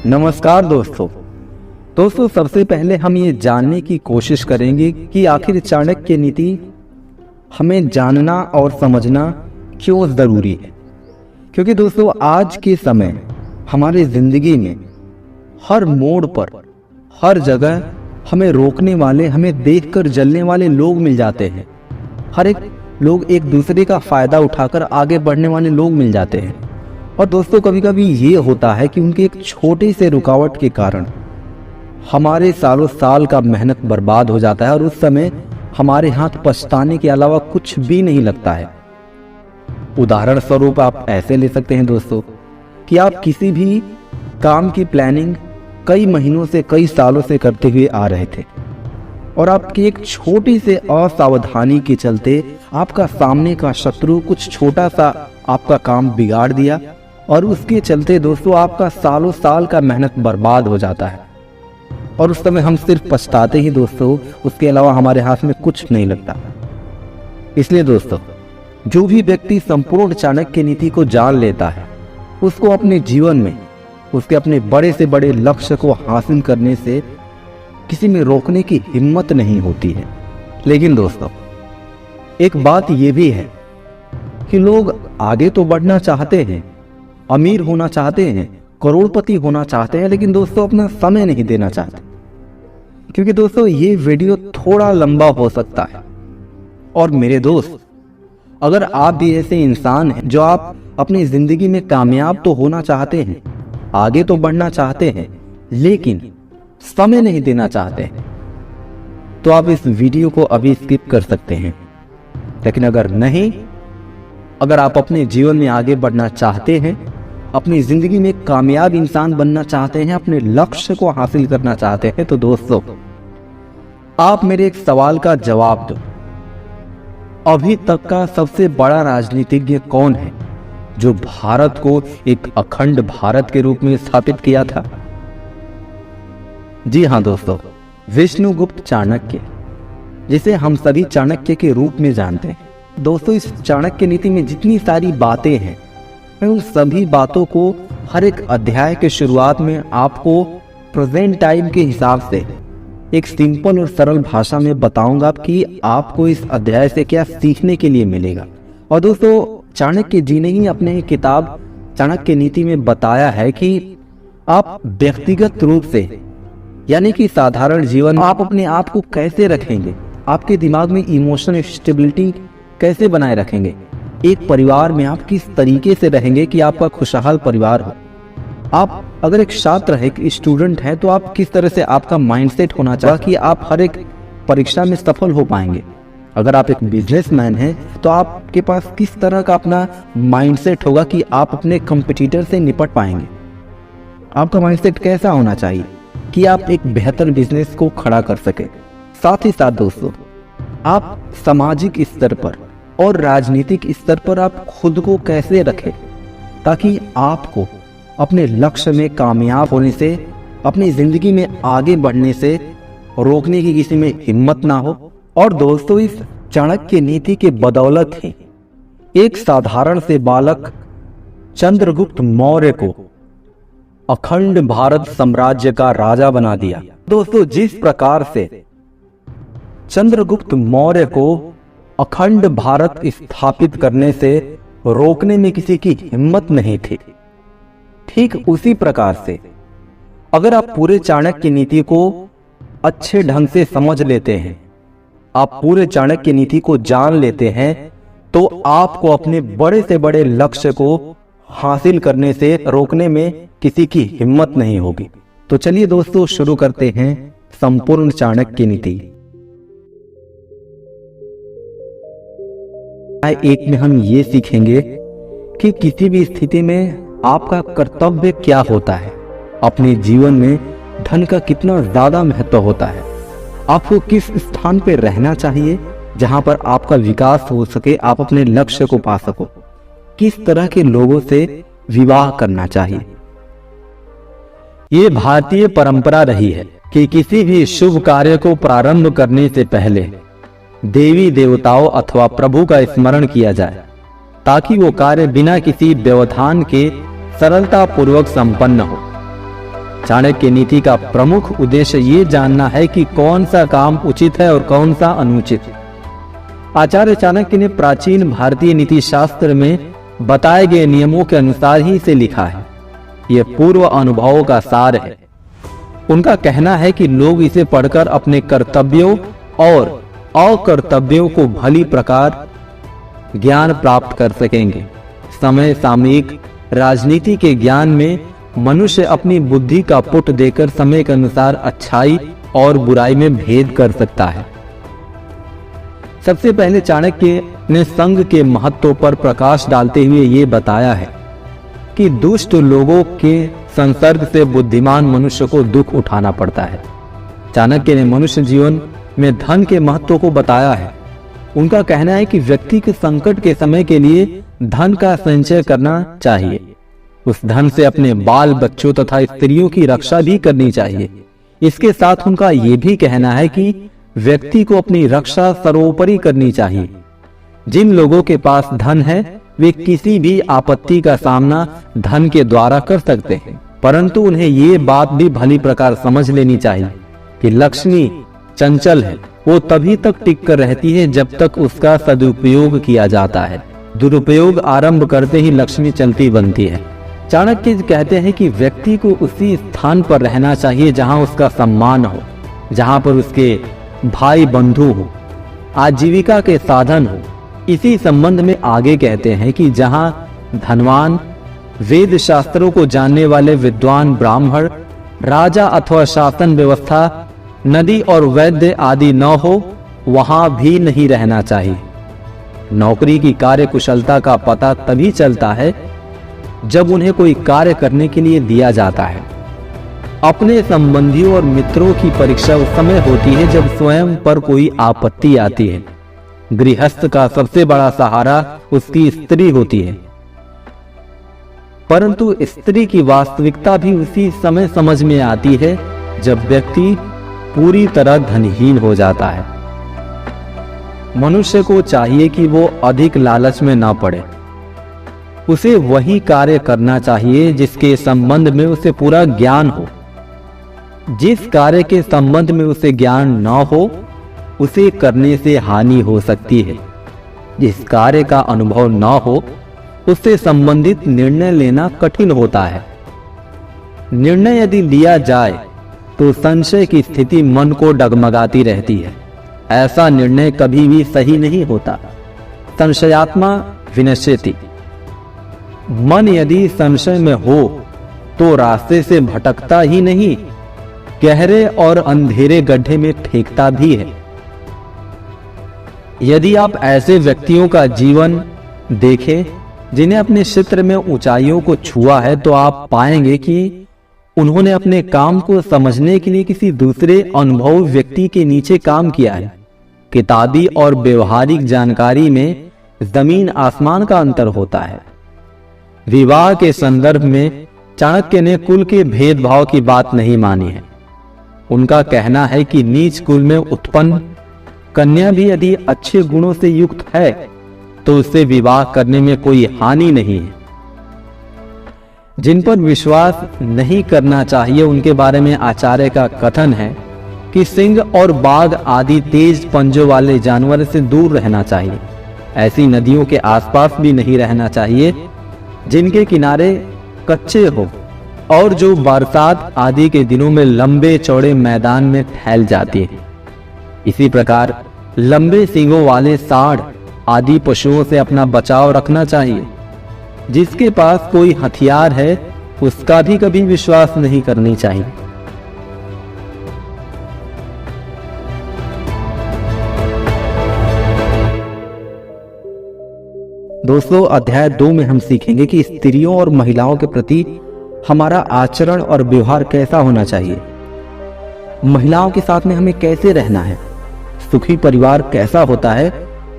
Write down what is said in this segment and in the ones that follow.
नमस्कार दोस्तों सबसे पहले हम ये जानने की कोशिश करेंगे कि आखिर चाणक्य नीति हमें जानना और समझना क्यों ज़रूरी है। क्योंकि दोस्तों आज के समय हमारी ज़िंदगी में हर मोड़ पर, हर जगह हमें रोकने वाले, हमें देखकर जलने वाले लोग मिल जाते हैं। हर एक लोग एक दूसरे का फ़ायदा उठाकर आगे बढ़ने वाले लोग मिल जाते हैं। और दोस्तों कभी कभी ये होता है कि उनके एक छोटे से रुकावट के कारण हमारे सालों साल का मेहनत बर्बाद हो जाता है और उस समय हमारे हाथ पछताने के अलावा कुछ भी नहीं लगता है। उदाहरण स्वरूप आप ऐसे ले सकते हैं दोस्तों कि आप किसी भी काम की प्लानिंग कई महीनों से, कई सालों से करते हुए आ रहे थे और आपकी एक छोटी से असावधानी के चलते आपका सामने का शत्रु कुछ छोटा सा आपका काम बिगाड़ दिया और उसके चलते दोस्तों आपका सालों साल का मेहनत बर्बाद हो जाता है। और उस समय हम सिर्फ पछताते ही दोस्तों, उसके अलावा हमारे हाथ में कुछ नहीं लगता। इसलिए दोस्तों जो भी व्यक्ति संपूर्ण चाणक्य नीति को जान लेता है उसको अपने जीवन में उसके अपने बड़े से बड़े लक्ष्य को हासिल करने से किसी में रोकने की हिम्मत नहीं होती है। लेकिन दोस्तों एक बात यह भी है कि लोग आगे तो बढ़ना चाहते हैं, अमीर होना चाहते हैं, करोड़पति होना चाहते हैं, लेकिन दोस्तों अपना समय नहीं देना चाहते। क्योंकि दोस्तों ये वीडियो थोड़ा लंबा हो सकता है और मेरे दोस्त अगर आप भी ऐसे इंसान हैं जो आप अपनी जिंदगी में कामयाब तो होना चाहते हैं, आगे तो बढ़ना चाहते हैं, लेकिन समय नहीं देना चाहते हैं, तो आप इस वीडियो को अभी स्किप कर सकते हैं। लेकिन अगर आप अपने जीवन में आगे बढ़ना चाहते हैं, अपनी जिंदगी में कामयाब इंसान बनना चाहते हैं, अपने लक्ष्य को हासिल करना चाहते हैं, तो दोस्तों आप मेरे एक सवाल का जवाब दो। अभी तक का सबसे बड़ा राजनीतिज्ञ कौन है जो भारत को एक अखंड भारत के रूप में स्थापित किया था? जी हाँ दोस्तों, विष्णुगुप्त चाणक्य, जिसे हम सभी चाणक्य के रूप में जानते हैं। दोस्तों इस चाणक्य नीति में जितनी सारी बातें हैं मैं उन सभी बातों को हर एक अध्याय के शुरुआत में आपको प्रेजेंट टाइम के हिसाब से एक सिंपल और सरल भाषा में बताऊंगा कि आपको इस अध्याय से क्या सीखने के लिए मिलेगा। और दोस्तों चाणक्य जी ने ही अपने किताब चाणक्य नीति में बताया है कि आप व्यक्तिगत रूप से यानी कि साधारण जीवन आप अपने आप को कैसे रखेंगे, आपके दिमाग में इमोशनल स्टेबिलिटी कैसे बनाए रखेंगे, एक परिवार में आप किस तरीके से रहेंगे कि आपका खुशहाल परिवार हो। आप अगर एक छात्र है, एक स्टूडेंट है, तो आप किस तरह से आपका माइंडसेट होना चाहिए कि आप हर एक परीक्षा में सफल हो पाएंगे। अगर आप एक बिजनेसमैन हैं तो आपके पास किस तरह का अपना माइंडसेट होगा कि आप अपने कंपटीटर से निपट पाएंगे। आपका माइंडसेट कैसा होना चाहिए कि आप एक बेहतर बिजनेस को खड़ा कर सके। साथ ही साथ दोस्तों आप सामाजिक स्तर पर और राजनीतिक स्तर पर आप खुद को कैसे रखें ताकि आपको अपने लक्ष्य में कामयाब होने से, अपनी जिंदगी में आगे बढ़ने से रोकने की किसी में हिम्मत ना हो। और दोस्तों इस चाणक्य नीति के बदौलत ही एक साधारण से बालक चंद्रगुप्त मौर्य को अखंड भारत साम्राज्य का राजा बना दिया। दोस्तों जिस प्रकार से चंद्रगुप्त मौर्य को अखंड भारत स्थापित करने से रोकने में किसी की हिम्मत नहीं थी, ठीक उसी प्रकार से अगर आप पूरे चाणक्य नीति को अच्छे ढंग से समझ लेते हैं, आप पूरे चाणक्य नीति को जान लेते हैं, तो आपको अपने बड़े से बड़े लक्ष्य को हासिल करने से रोकने में किसी की हिम्मत नहीं होगी। तो चलिए दोस्तों शुरू करते हैं संपूर्ण चाणक्य नीति। एक में हम ये सीखेंगे कि किसी भी स्थिति में आपका कर्तव्य क्या होता है, अपने जीवन में धन का कितना ज्यादा महत्व होता है, आपको किस स्थान पर रहना चाहिए जहां पर आपका विकास हो सके, आप अपने लक्ष्य को पा सको, किस तरह के लोगों से विवाह करना चाहिए। ये भारतीय परंपरा रही है कि किसी भी शुभ कार्य को प्रारंभ करने से पहले देवी देवताओं अथवा प्रभु का स्मरण किया जाए ताकि वो कार्य बिना किसी व्यवधान के सरलता पूर्वक संपन्न हो। चाणक्य नीति का प्रमुख उद्देश्य ये जानना है कि कौन सा काम उचित है और कौन सा अनुचित। आचार्य चाणक्य ने प्राचीन भारतीय नीति शास्त्र में बताए गए नियमों के अनुसार ही इसे लिखा है। यह पूर्व अनुभवों का सार है। उनका कहना है कि लोग इसे पढ़कर अपने कर्तव्यों और अकर्तव्यों को भली प्रकार ज्ञान प्राप्त कर सकेंगे। समय सामयिक राजनीति के ज्ञान में मनुष्य अपनी बुद्धि का पुट देकर समय के अनुसार अच्छाई और बुराई में भेद कर सकता है। सबसे पहले चाणक्य ने संघ के महत्व पर प्रकाश डालते हुए ये बताया है कि दुष्ट लोगों के संसर्ग से बुद्धिमान मनुष्य को दुख उठाना पड़ता है। चाणक्य ने मनुष्य जीवन में धन के महत्व को बताया है। उनका कहना है कि व्यक्ति के संकट के समय के लिए धन का संचय करना चाहिए। उस धन से अपने बाल बच्चों तथा स्त्रियों की रक्षा भी करनी चाहिए। इसके साथ उनका ये भी कहना है कि व्यक्ति को अपनी रक्षा सर्वोपरि करनी चाहिए। जिन लोगों के पास धन है वे किसी भी आपत्ति का सामना धन के द्वारा कर सकते हैं, परंतु उन्हें ये बात भी भली प्रकार समझ लेनी चाहिए कि लक्ष्मी चंचल है। वो तभी तक टिक कर रहती है जब तक उसका सदुपयोग किया जाता है। दुरुपयोग आरंभ करते ही लक्ष्मी चलती बनती है। चाणक्य कहते हैं कि व्यक्ति को उसी स्थान पर रहना चाहिए जहां उसका सम्मान हो, जहां पर उसके भाई बंधु हो, आजीविका के साधन हो। इसी संबंध में आगे कहते हैं कि जहां धनवान, वेद शास्त्रों को जानने वाले विद्वान ब्राह्मण, राजा अथवा शासन व्यवस्था, नदी और वैद्य आदि न हो, वहां भी नहीं रहना चाहिए। नौकरी की कार्य कुशलता का पता तभी चलता है जब उन्हें कोई कार्य करने के लिए दिया जाता है। अपने संबंधियों और मित्रों की परीक्षा उस समय होती है जब स्वयं पर कोई आपत्ति आती है। गृहस्थ का सबसे बड़ा सहारा उसकी स्त्री होती है, परंतु स्त्री की वास्तविकता भी उसी समय समझ में आती है जब व्यक्ति पूरी तरह धनहीन हो जाता है। मनुष्य को चाहिए कि वो अधिक लालच में ना पड़े। उसे वही कार्य करना चाहिए जिसके संबंध में उसे पूरा ज्ञान हो। जिस कार्य के संबंध में उसे ज्ञान न हो, उसे करने से हानि हो सकती है। जिस कार्य का अनुभव न हो, उससे संबंधित निर्णय लेना कठिन होता है। निर्णय यदि लिया जाए तो संशय की स्थिति मन को डगमगाती रहती है। ऐसा निर्णय कभी भी सही नहीं होता। संशयात्मा विनश्यति। मन यदि संशय में हो तो रास्ते से भटकता ही नहीं, गहरे और अंधेरे गड्ढे में फेंकता भी है। यदि आप ऐसे व्यक्तियों का जीवन देखें जिन्हें अपने क्षेत्र में ऊंचाइयों को छुआ है, तो आप पाएंगे कि उन्होंने अपने काम को समझने के लिए किसी दूसरे अनुभवी व्यक्ति के नीचे काम किया है। किताबी और व्यवहारिक जानकारी में जमीन आसमान का अंतर होता है। विवाह के संदर्भ में चाणक्य ने कुल के भेदभाव की बात नहीं मानी है। उनका कहना है कि नीच कुल में उत्पन्न कन्या भी यदि अच्छे गुणों से युक्त है तो उससे विवाह करने में कोई हानि नहीं है। जिन पर विश्वास नहीं करना चाहिए उनके बारे में आचार्य का कथन है कि सिंह और बाघ आदि तेज पंजों वाले जानवर से दूर रहना चाहिए। ऐसी नदियों के आसपास भी नहीं रहना चाहिए जिनके किनारे कच्चे हो और जो बरसात आदि के दिनों में लंबे चौड़े मैदान में फैल जाती है। इसी प्रकार लंबे सींगों वाले सांड आदि पशुओं से अपना बचाव रखना चाहिए। जिसके पास कोई हथियार है उसका भी कभी विश्वास नहीं करनी चाहिए। दोस्तों, अध्याय 2 में हम सीखेंगे कि स्त्रियों और महिलाओं के प्रति हमारा आचरण और व्यवहार कैसा होना चाहिए। महिलाओं के साथ में हमें कैसे रहना है, सुखी परिवार कैसा होता है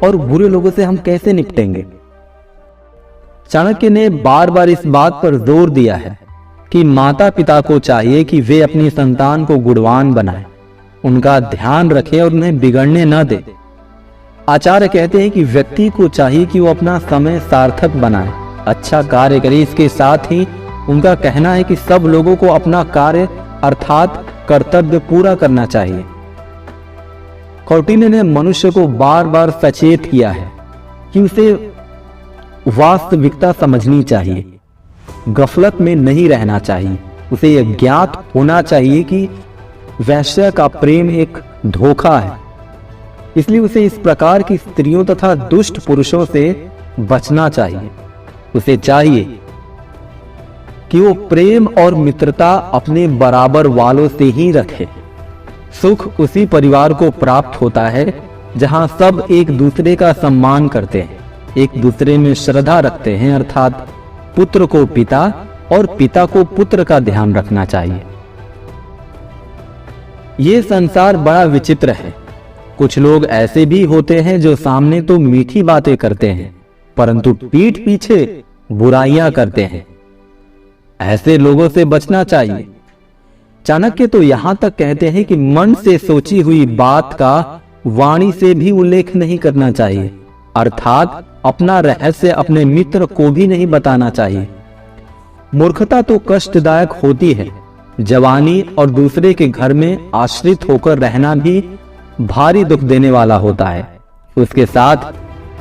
और बुरे लोगों से हम कैसे निपटेंगे। चाणक्य ने बार बार इस बात पर जोर दिया है कि माता पिता को चाहिए कि वे अपनी संतान को गुणवान बनाएं, उनका ध्यान रखें और उन्हें बिगड़ने न दें। आचार्य कहते हैं कि व्यक्ति को चाहिए कि वो अपना समय सार्थक बनाए, अच्छा कार्य करे, इसके साथ ही उनका कहना है कि सब लोगों को अपना कार्य अर्थात कर्तव्य पूरा करना चाहिए। कौटिल्य ने मनुष्य को बार बार सचेत किया है कि उसे वास्तविकता समझनी चाहिए, गफलत में नहीं रहना चाहिए। उसे यह ज्ञात होना चाहिए कि वैश्य का प्रेम एक धोखा है, इसलिए उसे इस प्रकार की स्त्रियों तथा दुष्ट पुरुषों से बचना चाहिए। उसे चाहिए कि वो प्रेम और मित्रता अपने बराबर वालों से ही रखे। सुख उसी परिवार को प्राप्त होता है जहां सब एक दूसरे का सम्मान करते हैं, एक दूसरे में श्रद्धा रखते हैं, अर्थात पुत्र को पिता और पिता को पुत्र का ध्यान रखना चाहिए। ये संसार बड़ा विचित्र है। कुछ लोग ऐसे भी होते हैं जो सामने तो मीठी बातें करते हैं परंतु पीठ पीछे बुराइयां करते हैं। ऐसे लोगों से बचना चाहिए। चाणक्य तो यहां तक कहते हैं कि मन से सोची हुई बात का वाणी से भी उल्लेख नहीं करना चाहिए, अर्थात अपना रहस्य अपने मित्र को भी नहीं बताना चाहिए। मूर्खता तो कष्टदायक होती है। जवानी और दूसरे के घर में आश्रित होकर रहना भी भारी दुख देने वाला होता है। उसके साथ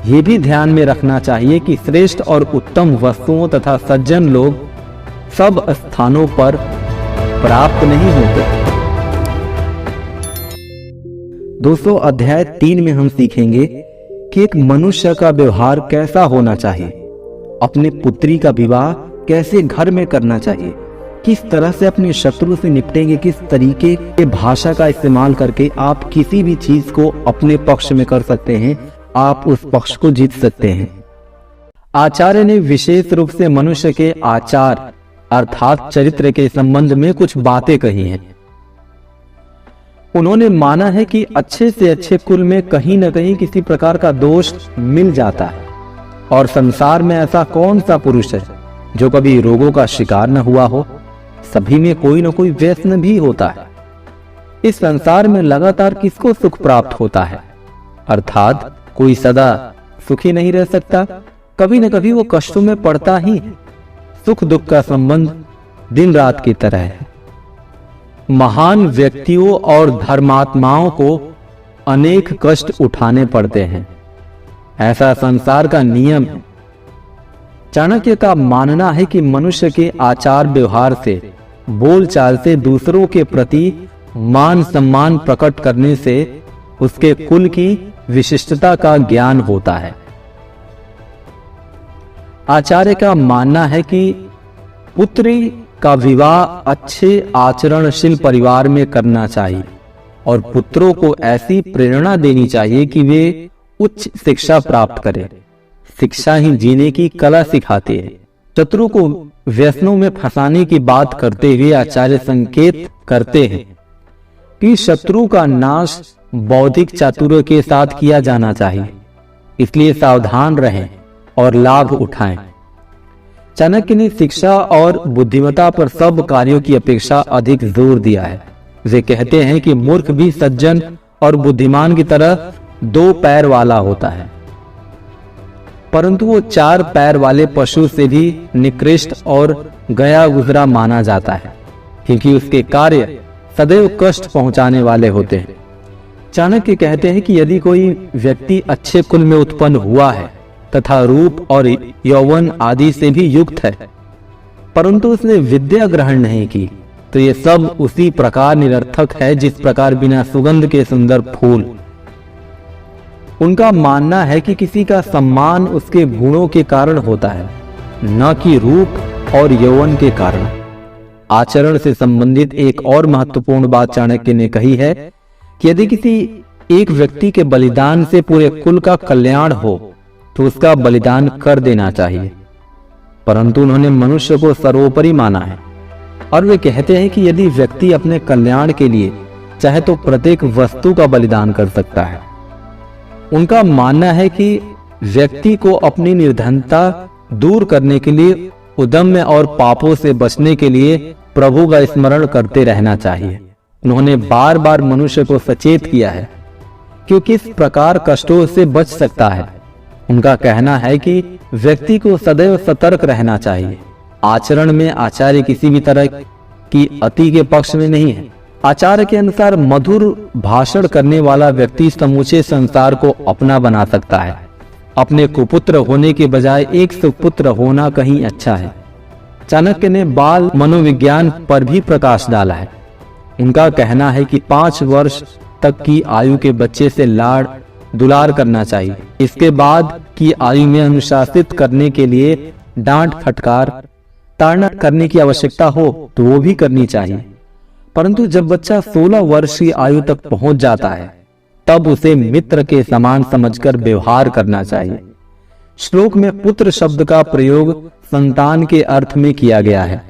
ये भी ध्यान में रखना चाहिए कि श्रेष्ठ और उत्तम वस्तुओं तथा सज्जन लोग सब स्थानों पर प्राप्त नहीं होते। दोस्तों, अध्याय 3 में हम सीखेंगे कि एक मनुष्य का व्यवहार कैसा होना चाहिए, अपने पुत्री का विवाह कैसे घर में करना चाहिए, किस तरह से अपने शत्रु से निपटेंगे, किस तरीके के भाषा का इस्तेमाल करके आप किसी भी चीज को अपने पक्ष में कर सकते हैं, आप उस पक्ष को जीत सकते हैं। आचार्य ने विशेष रूप से मनुष्य के आचार अर्थात चरित्र के संबंध में कुछ बातें कही हैं। उन्होंने माना है कि अच्छे से अच्छे कुल में कहीं न कहीं किसी प्रकार का दोष मिल जाता है और संसार में ऐसा कौन सा पुरुष है जो कभी रोगों का शिकार न हुआ हो। सभी में कोई न कोई व्यसन भी होता है। इस संसार में लगातार किसको सुख प्राप्त होता है, अर्थात कोई सदा सुखी नहीं रह सकता, कभी न कभी वो कष्टों में पड़ता ही है। सुख दुख का संबंध दिन रात की तरह है। महान व्यक्तियों और धर्मात्माओं को अनेक कष्ट उठाने पड़ते हैं, ऐसा संसार का नियम है। चाणक्य का मानना है कि मनुष्य के आचार व्यवहार से, बोलचाल से, दूसरों के प्रति मान सम्मान प्रकट करने से उसके कुल की विशिष्टता का ज्ञान होता है। आचार्य का मानना है कि पुत्री का विवाह अच्छे आचरणशील परिवार में करना चाहिए और पुत्रों को ऐसी प्रेरणा देनी चाहिए कि वे उच्च शिक्षा प्राप्त करें। शिक्षा ही जीने की कला सिखाती है। शत्रु को व्यसनों में फंसाने की बात करते हुए आचार्य संकेत करते हैं कि शत्रु का नाश बौद्धिक चातुर्य के साथ किया जाना चाहिए, इसलिए सावधान रहें और लाभ उठाएं। चाणक्य ने शिक्षा और बुद्धिमत्ता पर सब कार्यों की अपेक्षा अधिक जोर दिया है। वे कहते हैं कि मूर्ख भी सज्जन और बुद्धिमान की तरह 2 पैर वाला होता है, परंतु वो 4 पैर वाले पशु से भी निकृष्ट और गया गुजरा माना जाता है, क्योंकि उसके कार्य सदैव कष्ट पहुंचाने वाले होते हैं। चाणक्य कहते हैं कि यदि कोई व्यक्ति अच्छे कुल में उत्पन्न हुआ है तथा रूप और यौवन आदि से भी युक्त है, परंतु उसने विद्या ग्रहण नहीं की, तो ये सब उसी प्रकार निरर्थक है जिस प्रकार बिना सुगंध के सुंदर फूल। उनका मानना है कि किसी का सम्मान उसके गुणों के कारण होता है, न कि रूप और यौवन के कारण। आचरण से संबंधित एक और महत्वपूर्ण बात चाणक्य ने कही है कि यदि किसी एक व्यक्ति के बलिदान से पूरे कुल का कल्याण हो तो उसका बलिदान कर देना चाहिए, परंतु उन्होंने मनुष्य को सर्वोपरि माना है और वे कहते हैं कि यदि व्यक्ति अपने कल्याण के लिए चाहे तो प्रत्येक वस्तु का बलिदान कर सकता है। उनका मानना है कि व्यक्ति को अपनी निर्धनता दूर करने के लिए, उद्यम और पापों से बचने के लिए प्रभु का स्मरण करते रहना चाहिए। उन्होंने बार बार मनुष्य को सचेत किया है कि किस प्रकार कष्टों से बच सकता है। उनका कहना है कि व्यक्ति को सदैव सतर्क रहना चाहिए, आचरण में आचार्य किसी भी तरह की अति के पक्ष में नहीं है। आचार्य के अनुसार मधुर भाषण करने वाला व्यक्ति समूचे संसार को अपना बना सकता है। अपने कुपुत्र होने के बजाय एक सुपुत्र होना कहीं अच्छा है। चाणक्य ने बाल मनोविज्ञान पर भी प्रकाश डाला है। उनका कहना है कि 5 वर्ष तक की आयु के बच्चे से लाड़ दुलार करना चाहिए। इसके बाद की आयु में अनुशासित करने के लिए डांट फटकार ताड़ना करने की आवश्यकता हो तो वो भी करनी चाहिए। परंतु जब बच्चा 16 वर्ष की आयु तक पहुंच जाता है तब उसे मित्र के समान समझकर व्यवहार करना चाहिए। श्लोक में पुत्र शब्द का प्रयोग संतान के अर्थ में किया गया है।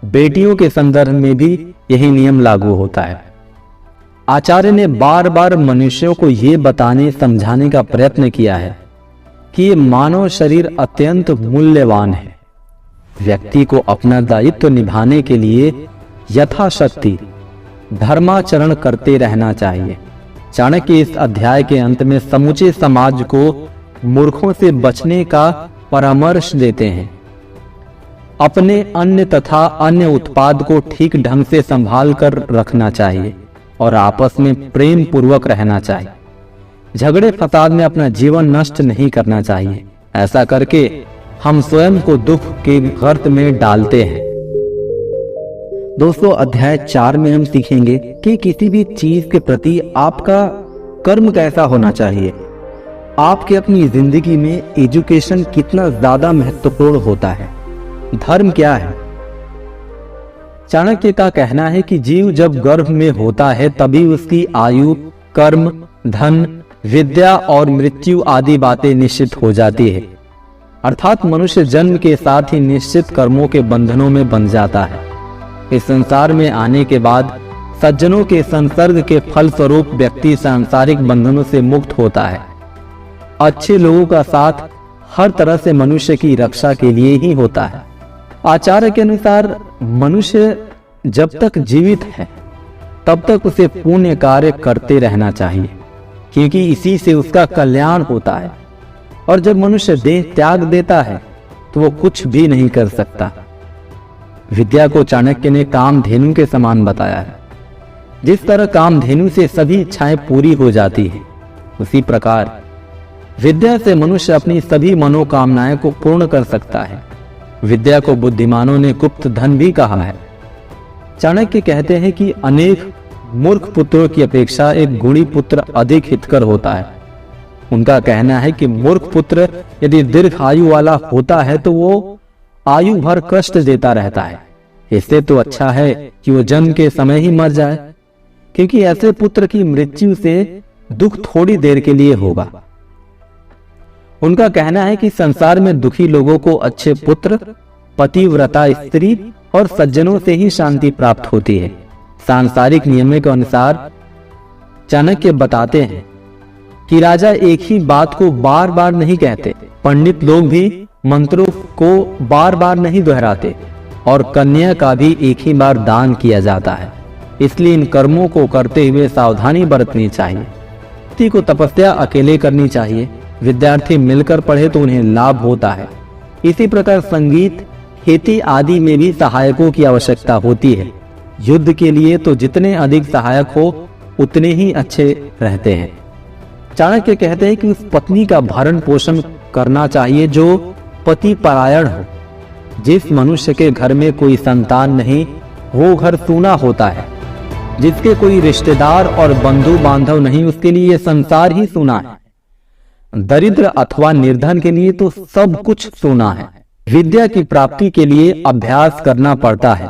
बेटियों के संदर्भ में भी यही नियम लागू होता है। आचार्य ने बार बार मनुष्यों को ये बताने समझाने का प्रयत्न किया है कि ये मानव शरीर अत्यंत मूल्यवान है। व्यक्ति को अपना दायित्व निभाने के लिए यथाशक्ति धर्माचरण करते रहना चाहिए। चाणक्य इस अध्याय के अंत में समूचे समाज को मूर्खों से बचने का परामर्श देते हैं। अपने अन्न तथा अन्य उत्पाद को ठीक ढंग से संभाल कर रखना चाहिए और आपस में प्रेम पूर्वक रहना चाहिए। झगड़े फसाद में अपना जीवन नष्ट नहीं करना चाहिए। ऐसा करके हम स्वयं को दुख के गर्त में डालते हैं। दोस्तों, अध्याय 4 में हम सीखेंगे कि किसी भी चीज के प्रति आपका कर्म कैसा होना चाहिए। आपके अपनी जिंदगी में एजुकेशन कितना ज्यादा महत्वपूर्ण होता है। धर्म क्या है? चाणक्य का कहना है कि जीव जब गर्भ में होता है तभी उसकी आयु, कर्म, धन, विद्या और मृत्यु आदि बातें निश्चित हो जाती है। अर्थात मनुष्य जन्म के साथ ही निश्चित कर्मों के बंधनों में बंध जाता है। इस संसार में आने के बाद सज्जनों के संसर्ग के फल स्वरूप व्यक्ति सांसारिक बंधनों से मुक्त होता है। अच्छे लोगों का साथ हर तरह से मनुष्य की रक्षा के लिए ही होता है। आचार्य के अनुसार मनुष्य जब तक जीवित है तब तक उसे पुण्य कार्य करते रहना चाहिए, क्योंकि इसी से उसका कल्याण होता है। और जब मनुष्य देह त्याग देता है तो वो कुछ भी नहीं कर सकता। विद्या को चाणक्य ने कामधेनु के समान बताया है। जिस तरह कामधेनु से सभी इच्छाएं पूरी हो जाती है, उसी प्रकार विद्या से मनुष्य अपनी सभी मनोकामनाएं को पूर्ण कर सकता है। विद्या को बुद्धिमानों ने गुप्त धन भी कहा है। चाणक्य कहते हैं कि अनेक मूर्ख पुत्रों की अपेक्षा एक गुणी पुत्र अधिक हितकर होता है। उनका कहना है कि मूर्ख पुत्र यदि दीर्घ आयु वाला होता है तो वो आयु भर कष्ट देता रहता है। इससे तो अच्छा है कि वो जन्म के समय ही मर जाए, क्योंकि ऐसे पुत्र की मृत्यु से दुख थोड़ी देर के लिए होगा। उनका कहना है कि संसार में दुखी लोगों को अच्छे पुत्र, पतिव्रता स्त्री और सज्जनों से ही शांति प्राप्त होती है। सांसारिक नियमों के अनुसार चाणक्य बताते हैं कि राजा एक ही बात को बार बार नहीं कहते, पंडित लोग भी मंत्रों को बार बार नहीं दोहराते और कन्या का भी एक ही बार दान किया जाता है। इसलिए इन कर्मों को करते हुए सावधानी बरतनी चाहिए। व्यक्ति को तपस्या अकेले करनी चाहिए। विद्यार्थी मिलकर पढ़े तो उन्हें लाभ होता है। इसी प्रकार संगीत, खेती आदि में भी सहायकों की आवश्यकता होती है। युद्ध के लिए तो जितने अधिक सहायक हो उतने ही अच्छे रहते हैं। चाणक्य कहते हैं कि उस पत्नी का भरण पोषण करना चाहिए जो पति परायण हो। जिस मनुष्य के घर में कोई संतान नहीं, वो घर सूना होता है। जिसके कोई रिश्तेदार और बंधु बांधव नहीं, उसके लिए यह संसार ही सूना है। दरिद्र अथवा निर्धन के लिए तो सब कुछ सूना है। विद्या की प्राप्ति के लिए अभ्यास करना पड़ता है।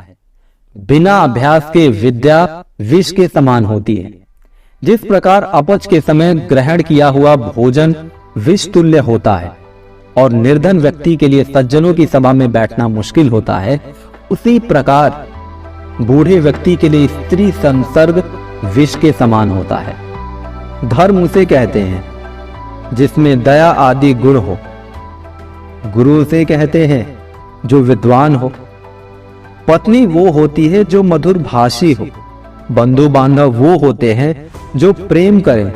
बिना अभ्यास के विद्या विष के समान होती है। जिस प्रकार अपच के समय ग्रहण किया हुआ भोजन विष तुल्य होता है और निर्धन व्यक्ति के लिए सज्जनों की सभा में बैठना मुश्किल होता है, उसी प्रकार बूढ़े व्यक्ति के लिए स्त्री संसर्ग विष के समान होता है। धर्म उसे कहते हैं जिसमें दया आदि गुण हो। गुरु उसे कहते हैं जो विद्वान हो। पत्नी वो होती है जो मधुर भाषी हो। बंधु बांधव वो होते हैं जो प्रेम करें।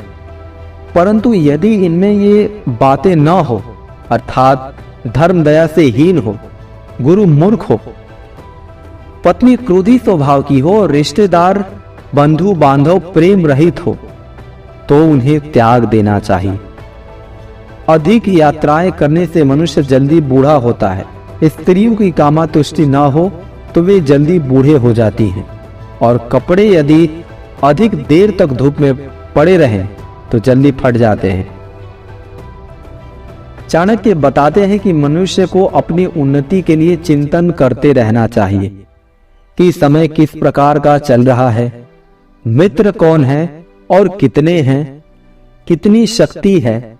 परंतु यदि इनमें ये बातें न हो, अर्थात धर्म दया से हीन हो, गुरु मूर्ख हो, पत्नी क्रोधी स्वभाव की हो और रिश्तेदार बंधु बांधव प्रेम रहित हो तो उन्हें त्याग देना चाहिए। अधिक यात्राएं करने से मनुष्य जल्दी बूढ़ा होता है। स्त्रियों की कामातुष्टि न हो तो वे जल्दी बूढ़े हो जाती हैं और कपड़े यदि अधिक देर तक धूप में पड़े रहें तो जल्दी फट जाते हैं। चाणक्य बताते हैं कि मनुष्य को अपनी उन्नति के लिए चिंतन करते रहना चाहिए कि समय किस प्रकार का चल रहा है, मित्र कौन है और कितने हैं, कितनी शक्ति है।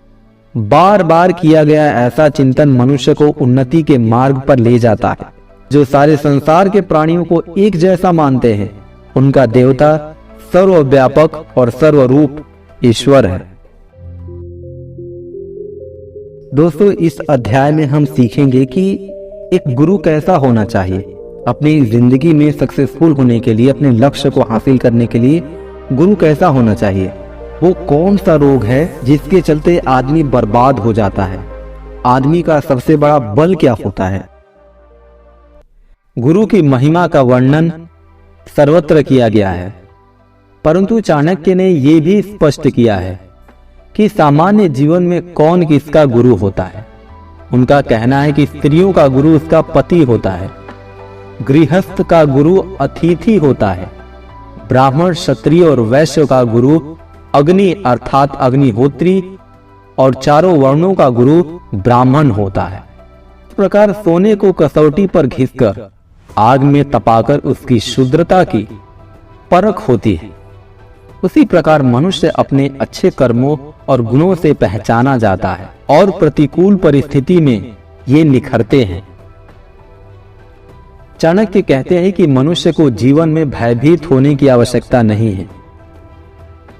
बार बार किया गया ऐसा चिंतन मनुष्य को उन्नति के मार्ग पर ले जाता है। जो सारे संसार के प्राणियों को एक जैसा मानते हैं उनका देवता सर्वव्यापक और सर्वरूप ईश्वर है। दोस्तों, इस अध्याय में हम सीखेंगे कि एक गुरु कैसा होना चाहिए। अपनी जिंदगी में सक्सेसफुल होने के लिए, अपने लक्ष्य को हासिल करने के लिए गुरु कैसा होना चाहिए। वो कौन सा रोग है जिसके चलते आदमी बर्बाद हो जाता है, आदमी का सबसे बड़ा बल क्या होता है। गुरु की महिमा का वर्णन सर्वत्र किया गया है, परंतु चाणक्य ने यह भी स्पष्ट किया है कि सामान्य जीवन में कौन किसका गुरु होता है। उनका कहना है कि स्त्रियों का गुरु उसका पति होता है, गृहस्थ का गुरु अतिथि होता है, ब्राह्मण क्षत्रिय और वैश्य का गुरु अग्नि अर्थात अग्निहोत्री और चारों वर्णों का गुरु ब्राह्मण होता है। इस प्रकार सोने को कसौटी पर घिसकर आग में तपाकर उसकी शुद्रता की परख होती है, उसी प्रकार मनुष्य अपने अच्छे कर्मों और गुणों से पहचाना जाता है और प्रतिकूल परिस्थिति में ये निखरते हैं। चाणक्य कहते हैं कि मनुष्य को जीवन में भयभीत होने की आवश्यकता नहीं है,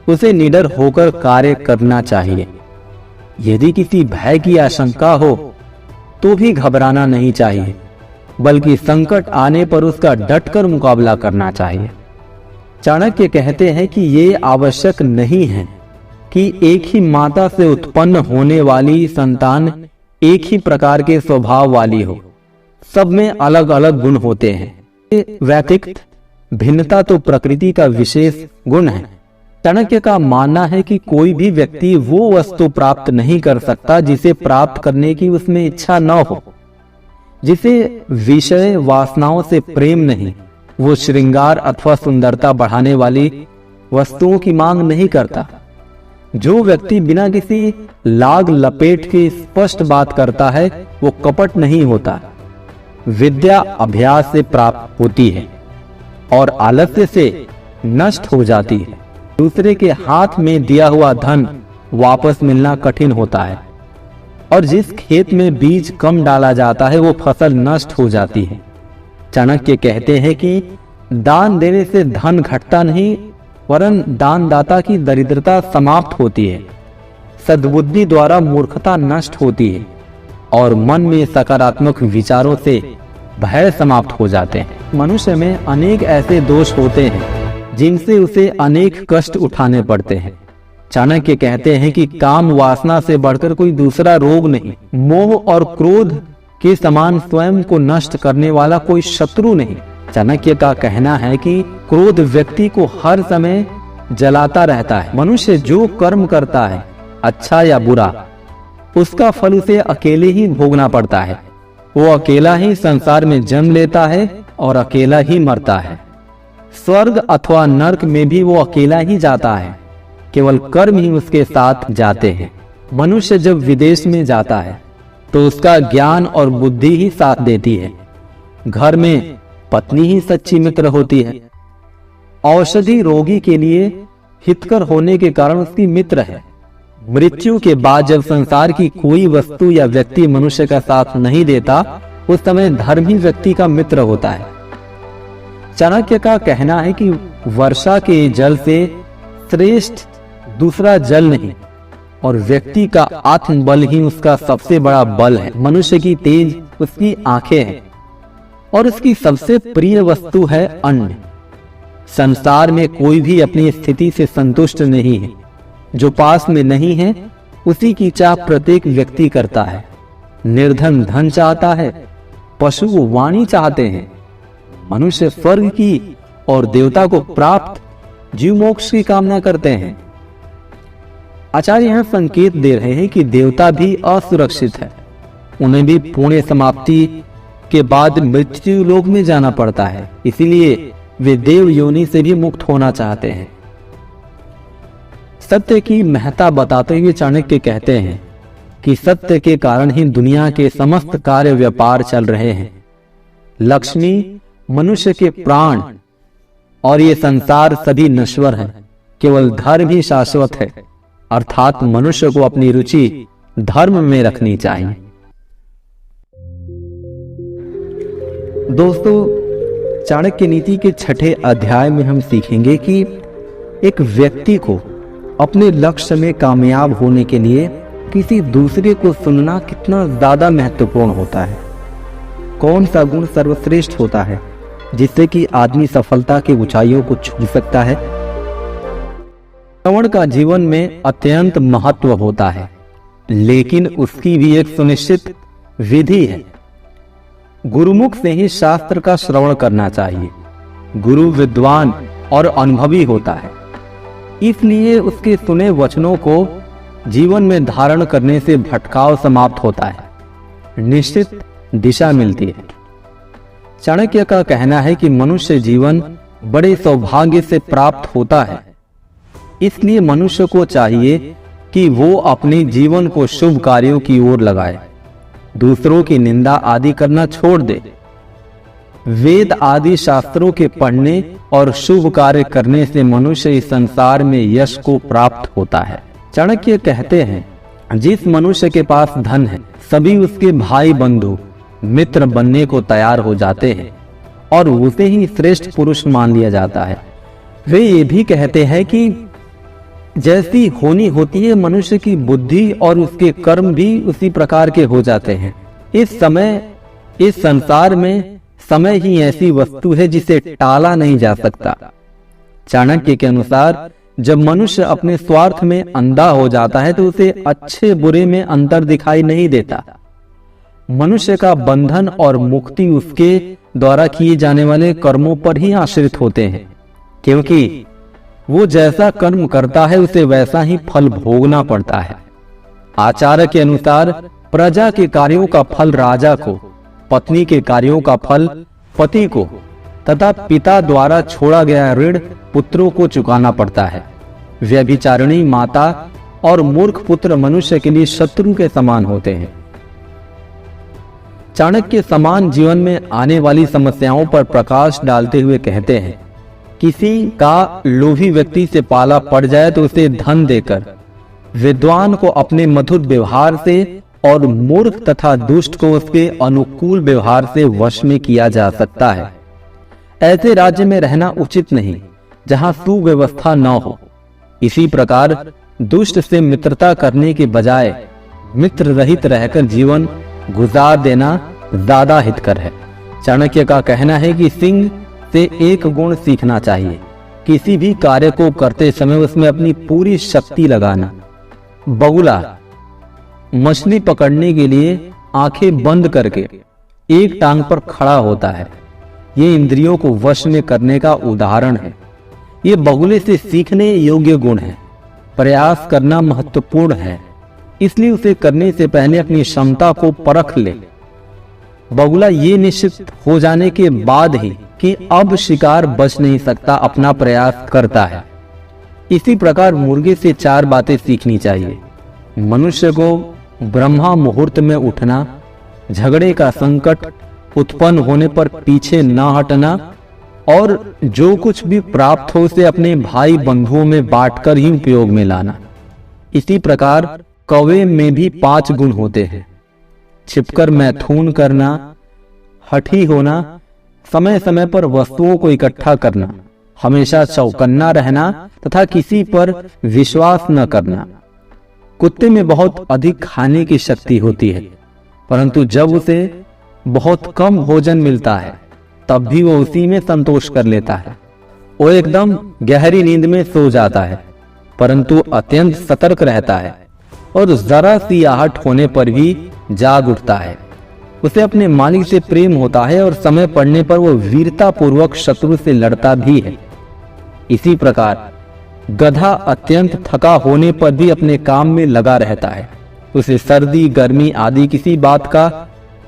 उसे निडर होकर कार्य करना चाहिए। यदि किसी भय की आशंका हो तो भी घबराना नहीं चाहिए, बल्कि संकट आने पर उसका डटकर मुकाबला करना चाहिए। चाणक्य कहते हैं कि ये आवश्यक नहीं है कि एक ही माता से उत्पन्न होने वाली संतान एक ही प्रकार के स्वभाव वाली हो। सब में अलग अलग गुण होते हैं। व्यक्तिगत भिन्नता तो प्रकृति का विशेष गुण है। चाणक्य का मानना है कि कोई भी व्यक्ति वो वस्तु प्राप्त नहीं कर सकता जिसे प्राप्त करने की उसमें इच्छा न हो। जिसे विषय वासनाओं से प्रेम नहीं, वो श्रृंगार अथवा सुंदरता बढ़ाने वाली वस्तुओं की मांग नहीं करता। जो व्यक्ति बिना किसी लाग लपेट के स्पष्ट बात करता है वो कपट नहीं होता। विद्या अभ्यास से प्राप्त होती है और आलस्य से नष्ट हो जाती है। दूसरे के हाथ में दिया हुआ धन वापस मिलना कठिन होता है और जिस खेत में बीज कम डाला जाता है वो फसल नष्ट हो जाती है। चाणक्य कहते हैं कि दान देने से धन घटता नहीं, वरन दानदाता की दरिद्रता समाप्त होती है। सद्बुद्धि द्वारा मूर्खता नष्ट होती है और मन में सकारात्मक विचारों से भय समाप्त हो जाते हैं। मनुष्य में अनेक ऐसे दोष होते हैं जिनसे उसे अनेक कष्ट उठाने पड़ते हैं। चाणक्य कहते हैं कि काम वासना से बढ़कर कोई दूसरा रोग नहीं, मोह और क्रोध के समान स्वयं को नष्ट करने वाला कोई शत्रु नहीं। चाणक्य का कहना है कि क्रोध व्यक्ति को हर समय जलाता रहता है। मनुष्य जो कर्म करता है, अच्छा या बुरा, उसका फल उसे अकेले ही भोगना पड़ता है। वो अकेला ही संसार में जन्म लेता है और अकेला ही मरता है। स्वर्ग अथवा नरक में भी वो अकेला ही जाता है, केवल कर्म ही उसके साथ जाते हैं। मनुष्य जब विदेश में जाता है तो उसका ज्ञान और बुद्धि ही साथ देती है। घर में पत्नी ही सच्ची मित्र होती है। औषधि रोगी के लिए हितकर होने के कारण उसकी मित्र है। मृत्यु के बाद जब संसार की कोई वस्तु या व्यक्ति मनुष्य का साथ नहीं देता, उस समय धर्म ही व्यक्ति का मित्र होता है। चाणक्य का कहना है कि वर्षा के जल से श्रेष्ठ दूसरा जल नहीं और व्यक्ति का आत्मबल ही उसका सबसे बड़ा बल है। मनुष्य की तेज उसकी आंखें हैं और उसकी सबसे प्रिय वस्तु है अन्न। संसार में कोई भी अपनी स्थिति से संतुष्ट नहीं है। जो पास में नहीं है उसी की चाह प्रत्येक व्यक्ति करता है। निर्धन धन चाहता है, पशु वाणी चाहते हैं, मनुष्य स्वर्ग की और देवता को प्राप्त जीव मोक्ष की कामना करते हैं। आचार्य यह संकेत दे रहे हैं कि देवता भी असुरक्षित है, उन्हें भी पुण्य समाप्ति के बाद मृत्यु लोक में जाना पड़ता है, इसीलिए वे देव योनि से भी मुक्त होना चाहते हैं। सत्य की महत्ता बताते हुए चाणक्य कहते हैं कि सत्य के कारण ही दुनिया के समस्त कार्य व्यापार चल रहे हैं। लक्ष्मी, मनुष्य के प्राण और ये संसार सभी नश्वर हैं, केवल धर्म ही शाश्वत है, अर्थात मनुष्य को अपनी रुचि धर्म में रखनी चाहिए। दोस्तों, चाणक्य नीति के 6ठे अध्याय में हम सीखेंगे कि एक व्यक्ति को अपने लक्ष्य में कामयाब होने के लिए किसी दूसरे को सुनना कितना ज्यादा महत्वपूर्ण होता है। कौन सा गुण सर्वश्रेष्ठ होता है जिससे कि आदमी सफलता की ऊंचाइयों को छू सकता है। श्रवण का जीवन में अत्यंत महत्व होता है, लेकिन उसकी भी एक सुनिश्चित विधि है। गुरुमुख से ही शास्त्र का श्रवण करना चाहिए। गुरु विद्वान और अनुभवी होता है, इसलिए उसके सुने वचनों को जीवन में धारण करने से भटकाव समाप्त होता है, निश्चित दिशा मिलती है। चाणक्य का कहना है कि मनुष्य जीवन बड़े सौभाग्य से प्राप्त होता है, इसलिए मनुष्य को चाहिए कि वो अपने जीवन को शुभ कार्यों की ओर लगाए, दूसरों की निंदा आदि करना छोड़ दे। वेद आदि शास्त्रों के पढ़ने और शुभ कार्य करने से मनुष्य इस संसार में यश को प्राप्त होता है। चाणक्य कहते हैं, जिस मनुष्य के पास धन है, सभी उसके भाई बंधु मित्र बनने को तैयार हो जाते हैं और उसे ही श्रेष्ठ पुरुष मान लिया जाता है। वे ये भी कहते हैं कि जैसी होनी होती है, मनुष्य की बुद्धि और उसके कर्म भी उसी प्रकार के हो जाते हैं। इस संसार में समय ही ऐसी वस्तु है जिसे टाला नहीं जा सकता। चाणक्य के अनुसार जब मनुष्य अपने स्वार्थ में अंधा हो जाता है तो उसे अच्छे बुरे में अंतर दिखाई नहीं देता। मनुष्य का बंधन और मुक्ति उसके द्वारा किए जाने वाले कर्मों पर ही आश्रित होते हैं, क्योंकि वो जैसा कर्म करता है उसे वैसा ही फल भोगना पड़ता है। आचार्य के अनुसार प्रजा के कार्यों का फल राजा को, पत्नी के कार्यों का फल पति को तथा पिता द्वारा छोड़ा गया ऋण पुत्रों को चुकाना पड़ता है। व्यभिचारिणी माता और मूर्ख पुत्र मनुष्य के लिए शत्रु के समान होते हैं। चाणक्य समान जीवन में आने वाली समस्याओं पर प्रकाश डालते हुए कहते हैं, किसी का लोभी व्यक्ति से पाला पड़ जाए तो उसे धन देकर, विद्वान को अपने मधुर व्यवहार से और मूर्ख तथा दुष्ट को उसके अनुकूल व्यवहार से वश में किया जा सकता है। ऐसे राज्य में रहना उचित नहीं जहां सुव्यवस्था न हो। इसी प्रकार दुष्ट से मित्रता करने के बजाय मित्र रहित रहकर जीवन गुजार देना ज्यादा हितकर है। चाणक्य का कहना है कि सिंह से एक गुण सीखना चाहिए, किसी भी कार्य को करते समय उसमें अपनी पूरी शक्ति लगाना। बगुला मछली पकड़ने के लिए आंखें बंद करके एक टांग पर खड़ा होता है। ये इंद्रियों को वश में करने का उदाहरण है। ये बगुले से सीखने योग्य गुण है। प्रयास करना महत्वपूर्ण है, इसलिए उसे करने से पहले अपनी क्षमता को परख ले। बगुला ये निश्चित हो जाने के बाद ही कि अब शिकार बच नहीं सकता, अपना प्रयास करता है। इसी प्रकार मुर्गे से 4 बातें सीखनी चाहिए। मनुष्य को ब्रह्मा मुहूर्त में उठना, झगड़े का संकट उत्पन्न होने पर पीछे न हटना और जो कुछ भी प्राप्त हो उसे अपने भाई बंधुओं में बांटकर ही उपयोग में लाना। इसी प्रकार कौवे में भी 5 गुण होते हैं। छिपकर मैथुन करना, हठी होना, समय समय पर वस्तुओं को इकट्ठा करना, हमेशा चौकन्ना रहना तथा किसी पर विश्वास न करना। कुत्ते में बहुत अधिक खाने की शक्ति होती है, परंतु जब उसे बहुत कम भोजन मिलता है तब भी वो उसी में संतोष कर लेता है। वो एकदम गहरी नींद में सो जाता है, परंतु अत्यंत सतर्क रहता है और जरा सी आहट होने पर भी जाग उठता है। उसे अपने मालिक से प्रेम होता है और समय पड़ने पर वो वीरता पूर्वक शत्रु से लड़ता भी है। इसी प्रकार गधा अत्यंत थका होने पर भी अपने काम में लगा रहता है। उसे सर्दी गर्मी आदि किसी बात का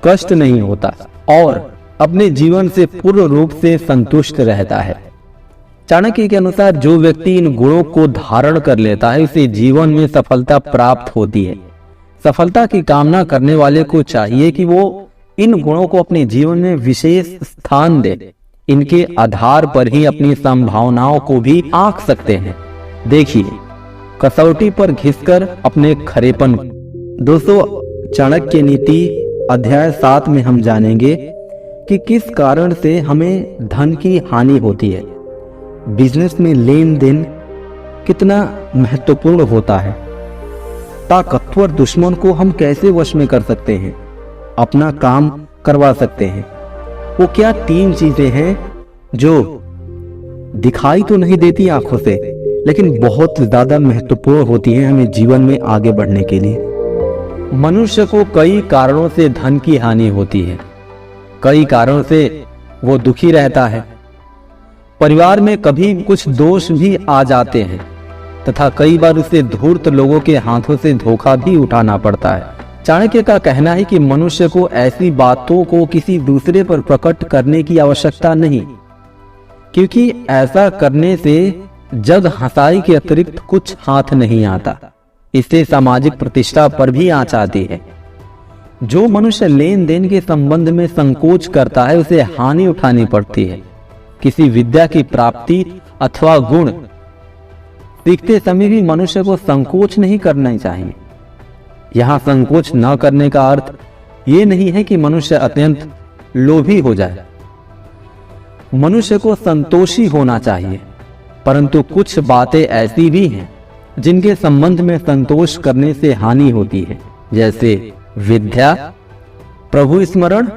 कष्ट नहीं होता और अपने जीवन से पूर्ण रूप से संतुष्ट रहता है। चाणक्य के अनुसार जो व्यक्ति इन गुणों को धारण कर लेता है उसे जीवन में सफलता प्राप्त होती है। सफलता की कामना करने वाले को चाहिए कि वो इन गुणों को अपने जीवन में विशेष स्थान दे। इनके आधार पर ही अपनी संभावनाओं को भी आंक सकते हैं। देखिए, कसौटी पर घिसकर अपने खरेपन। दोस्तों, चाणक्य नीति अध्याय 7 में हम जानेंगे कि किस कारण से हमें धन की हानि होती है। बिजनेस में लेन देन कितना महत्वपूर्ण होता है। ताकतवर दुश्मन को हम कैसे वश में कर सकते हैं, अपना काम करवा सकते हैं। वो क्या 3 चीजें हैं जो दिखाई तो नहीं देती आंखों से, लेकिन बहुत ज्यादा महत्वपूर्ण होती है हमें जीवन में आगे बढ़ने के लिए। मनुष्य को कई कारणों से धन की हानि होती है। कई कारणों से वो दुखी रहता है। परिवार में कभी कुछ दोष भी आ जाते हैं तथा कई बार उसे धूर्त लोगों के हाथों से धोखा भी उठाना पड़ता है। चाणक्य का कहना है कि मनुष्य को ऐसी बातों को किसी दूसरे पर प्रकट करने की आवश्यकता नहीं, क्योंकि ऐसा करने से जग हंसाई के अतिरिक्त कुछ हाथ नहीं आता। इससे सामाजिक प्रतिष्ठा पर भी आंच आती है। जो मनुष्य लेन देन के संबंध में संकोच करता है उसे हानि उठानी पड़ती है। किसी विद्या की प्राप्ति अथवा गुण सीखते समय भी मनुष्य को संकोच नहीं करना चाहिए। यहां संकोच न करने का अर्थ ये नहीं है कि मनुष्य अत्यंत लोभी हो जाए। मनुष्य को संतोषी होना चाहिए, परंतु कुछ बातें ऐसी भी हैं जिनके संबंध में संतोष करने से हानि होती है, जैसे विद्या, प्रभु स्मरण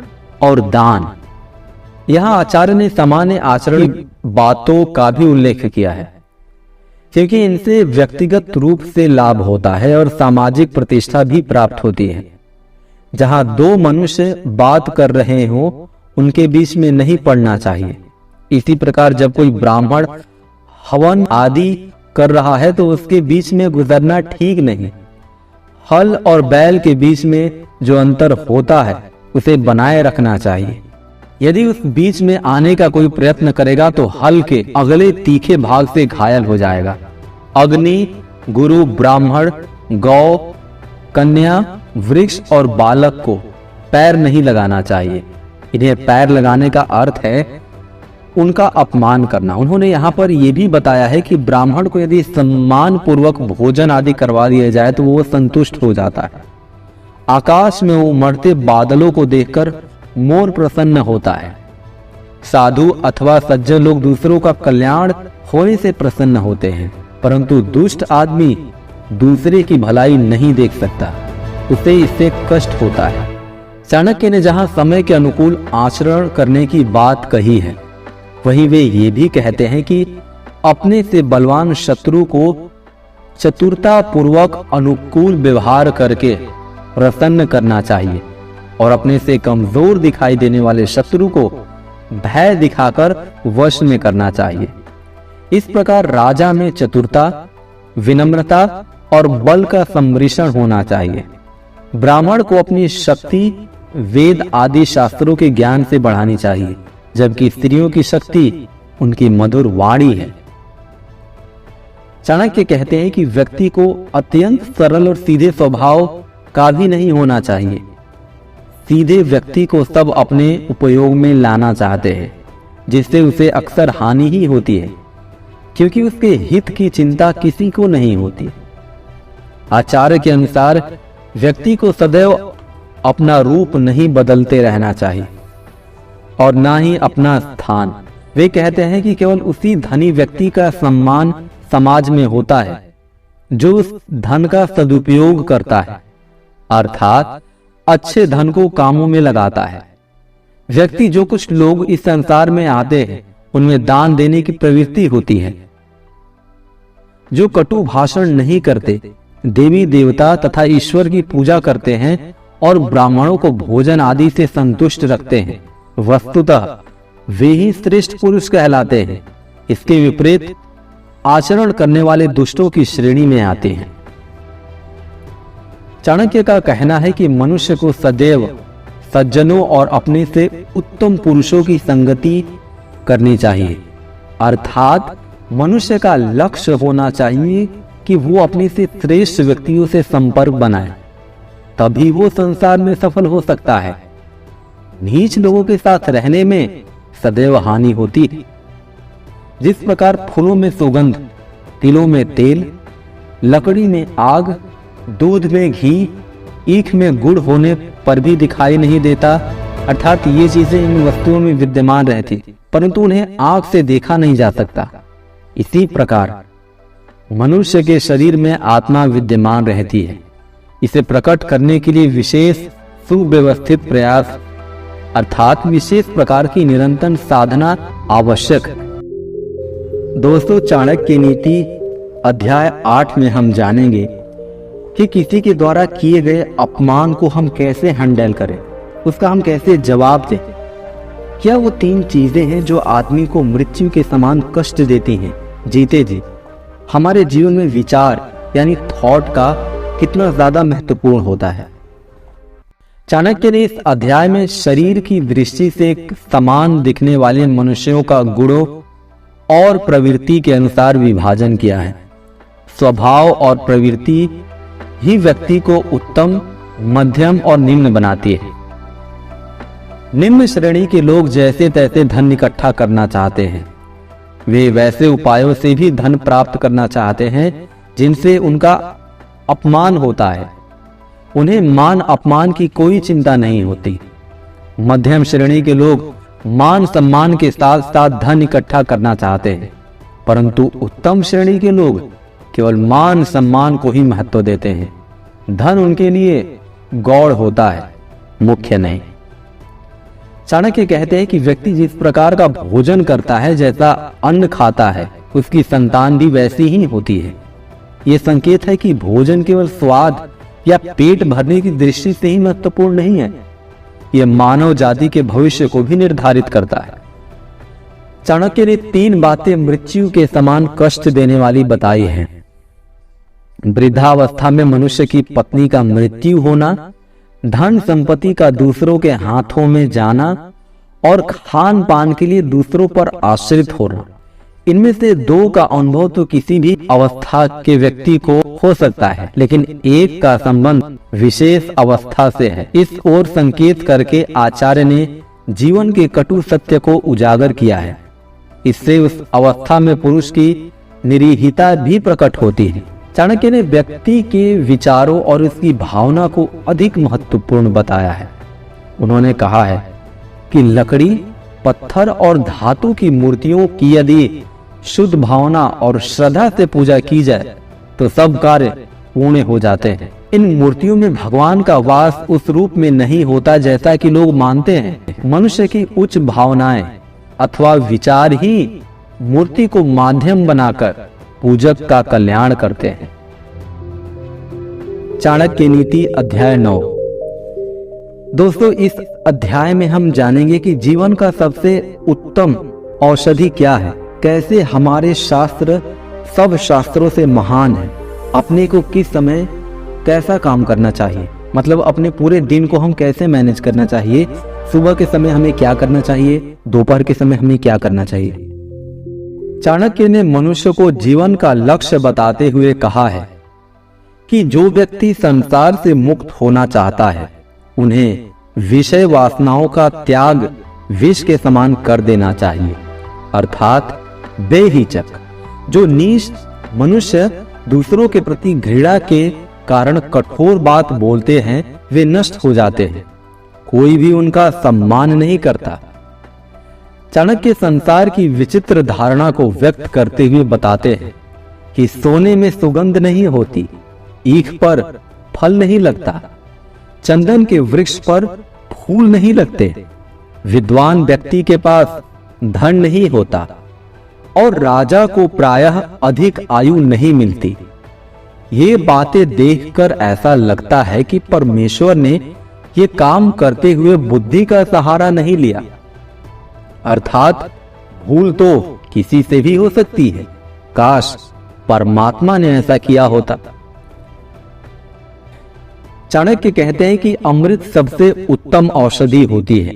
और दान। यहाँ आचार्य ने सामान्य आचरण की बातों का भी उल्लेख किया है, क्योंकि इनसे व्यक्तिगत रूप से लाभ होता है और सामाजिक प्रतिष्ठा भी प्राप्त होती है। जहां 2 मनुष्य बात कर रहे हो उनके बीच में नहीं पड़ना चाहिए। इसी प्रकार जब कोई ब्राह्मण हवन आदि कर रहा है तो उसके बीच में गुजरना ठीक नहीं। हल और बैल के बीच में जो अंतर होता है उसे बनाए रखना चाहिए। यदि उस बीच में आने का कोई प्रयत्न करेगा तो हल के अगले तीखे भाग से घायल हो जाएगा। अग्नि, गुरु, ब्राह्मण, गौ, कन्या, वृक्ष और बालक को पैर नहीं लगाना चाहिए। इन्हें पैर लगाने का अर्थ है उनका अपमान करना। उन्होंने यहाँ पर यह भी बताया है कि ब्राह्मण को यदि सम्मान पूर्वक भोजन आदि करवा दिया जाए तो वो संतुष्ट हो जाता है। आकाश में उमड़ते बादलों को देखकर मोर प्रसन्न होता है। साधु अथवा सज्जन लोग दूसरों का कल्याण होने से प्रसन्न होते हैं, परंतु दुष्ट आदमी दूसरे की भलाई नहीं देख सकता, उसे इससे कष्ट होता है। चाणक्य ने जहां समय के अनुकूल आचरण करने की बात कही है, वहीं वे ये भी कहते हैं कि अपने से बलवान शत्रु को चतुरता पूर्वक अनुकूल व्यवहार करके प्रसन्न करना चाहिए और अपने से कमजोर दिखाई देने वाले शत्रु को भय दिखाकर वश में करना चाहिए। इस प्रकार राजा में चतुरता, विनम्रता और बल का सम्मिश्रण होना चाहिए। ब्राह्मण को अपनी शक्ति वेद आदि शास्त्रों के ज्ञान से बढ़ानी चाहिए, जबकि स्त्रियों की शक्ति उनकी मधुर वाणी है। चाणक्य कहते हैं कि व्यक्ति को अत्यंत सरल और सीधे स्वभाव का भी नहीं होना चाहिए। सीधे व्यक्ति को सब अपने उपयोग में लाना चाहते हैं, जिससे उसे अक्सर हानि ही होती है, क्योंकि उसके हित की चिंता किसी को नहीं होती। आचार्य के अनुसार व्यक्ति को सदैव अपना रूप नहीं बदलते रहना चाहिए और ना ही अपना स्थान। वे कहते हैं कि केवल उसी धनी व्यक्ति का सम्मान समाज में होता है जो उस धन का सदुपयोग करता है, अर्थात अच्छे धन को कामों में लगाता है। व्यक्ति जो कुछ लोग इस संसार में आते हैं उनमें दान देने की प्रवृत्ति होती है। जो कटु भाषण नहीं करते, देवी देवता तथा ईश्वर की पूजा करते हैं और ब्राह्मणों को भोजन आदि से संतुष्ट रखते हैं, वस्तुतः वे ही श्रेष्ठ पुरुष कहलाते हैं। इसके विपरीत आचरण करने वाले दुष्टों की श्रेणी में आते हैं। चाणक्य का कहना है कि मनुष्य को सदैव सज्जनों और अपने से उत्तम पुरुषों की संगति करनी चाहिए, अर्थात मनुष्य का लक्ष्य होना चाहिए कि वो अपने से श्रेष्ठ व्यक्तियों से संपर्क बनाए, तभी वो संसार में सफल हो सकता है। नीच लोगों के साथ रहने में सदैव हानि होती है। जिस प्रकार फूलों में सुगंध, तिलों में तेल, लकड़ी में आग, दूध में घी, ईख में गुड़ होने पर भी दिखाई नहीं देता, अर्थात ये चीजें इन वस्तुओं में विद्यमान रहती परंतु उन्हें आंख से देखा नहीं जा सकता। इसी प्रकार मनुष्य के शरीर में आत्मा विद्यमान रहती है। इसे प्रकट करने के लिए विशेष सुव्यवस्थित प्रयास अर्थात विशेष प्रकार की निरंतर साधना आवश्यक है। दोस्तों, चाणक्य नीति अध्याय 8 में हम जानेंगे कि किसी के द्वारा किए गए अपमान को हम कैसे हैंडल करें, उसका हम कैसे जवाब दें। क्या वो 3 चीजें हैं जो आदमी को मृत्यु के समान कष्ट देती हैं जीते जी। हमारे जीवन में विचार यानी थॉट का कितना ज्यादा महत्वपूर्ण होता है। चाणक्य ने इस अध्याय में शरीर की दृष्टि से समान दिखने वाले मनुष्यों का गुणों और प्रवृत्ति के अनुसार विभाजन किया है। स्वभाव और प्रवृत्ति ही व्यक्ति को उत्तम, मध्यम और निम्न बनाती है। निम्न श्रेणी के लोग जैसे तैसे धन इकट्ठा करना चाहते हैं। वे वैसे उपायों से भी धन प्राप्त करना चाहते हैं जिनसे उनका अपमान होता है। उन्हें मान अपमान की कोई चिंता नहीं होती। मध्यम श्रेणी के लोग मान सम्मान के साथ साथ धन इकट्ठा करना चाहते हैं, परंतु उत्तम श्रेणी के लोग केवल मान सम्मान को ही महत्व देते हैं। धन उनके लिए गौड़ होता है, मुख्य नहीं। चाणक्य कहते हैं कि व्यक्ति जिस प्रकार का भोजन करता है, जैसा अन्न खाता है, उसकी संतान भी वैसी ही होती है। यह संकेत है कि भोजन केवल स्वाद या पेट भरने की दृष्टि से ही महत्वपूर्ण नहीं है, यह मानव जाति के भविष्य को भी निर्धारित करता है। चाणक्य ने 3 बातें मृत्यु के समान कष्ट देने वाली बताई हैं। वृद्धावस्था में मनुष्य की पत्नी का मृत्यु होना, धन संपत्ति का दूसरों के हाथों में जाना और खान पान के लिए दूसरों पर आश्रित होना। इनमें से 2 का अनुभव तो किसी भी अवस्था के व्यक्ति को हो सकता है, लेकिन एक का संबंध विशेष अवस्था से है। इस ओर संकेत करके आचार्य ने जीवन के कटु सत्य को उजागर किया है। इससे उस अवस्था में पुरुष की निरीहिता भी प्रकट होती है। चाणक्य ने व्यक्ति के विचारों और उसकी भावना को अधिक महत्वपूर्ण बताया है। उन्होंने कहा है कि लकड़ी, पत्थर और धातु की मूर्तियों की यदि शुद्ध भावना और श्रद्धा से पूजा की जाए तो सब कार्य पूर्ण हो जाते हैं। इन मूर्तियों में भगवान का वास उस रूप में नहीं होता जैसा कि लोग मानते हैं। मनुष्य की उच्च भावनाएं अथवा विचार ही मूर्ति को माध्यम बनाकर पूजक का कल्याण करते हैं। चाणक्य नीति अध्याय 9। दोस्तों, इस अध्याय में हम जानेंगे कि जीवन का सबसे उत्तम औषधि क्या है, कैसे हमारे शास्त्र सब शास्त्रों से महान है, अपने को किस समय कैसा काम करना चाहिए, मतलब अपने पूरे दिन को हम कैसे मैनेज करना चाहिए, सुबह के समय हमें क्या करना चाहिए, दोपहर के समय हमें क्या करना चाहिए। चाणक्य ने मनुष्य को जीवन का लक्ष्य बताते हुए कहा है कि जो व्यक्ति संसार से मुक्त होना चाहता है, उन्हें विषय वासनाओं का त्याग विष के समान कर देना चाहिए, अर्थात बेहिचक। जो नीच मनुष्य दूसरों के प्रति घृणा के कारण कठोर बात बोलते हैं, वे नष्ट हो जाते हैं। कोई भी उनका सम्मान नहीं करता। चाणक्य संसार की विचित्र धारणा को व्यक्त करते हुए बताते हैं कि सोने में सुगंध नहीं होती, ईख पर फल नहीं लगता, चंदन के वृक्ष पर फूल नहीं लगते, विद्वान व्यक्ति के पास धन नहीं होता और राजा को प्रायः अधिक आयु नहीं मिलती। ये बातें देखकर ऐसा लगता है कि परमेश्वर ने ये काम करते हुए बुद्धि का सहारा नहीं लिया। अर्थात भूल तो किसी से भी हो सकती है, काश परमात्मा ने ऐसा किया होता। चाणक्य कहते हैं कि अमृत सबसे उत्तम औषधि होती है,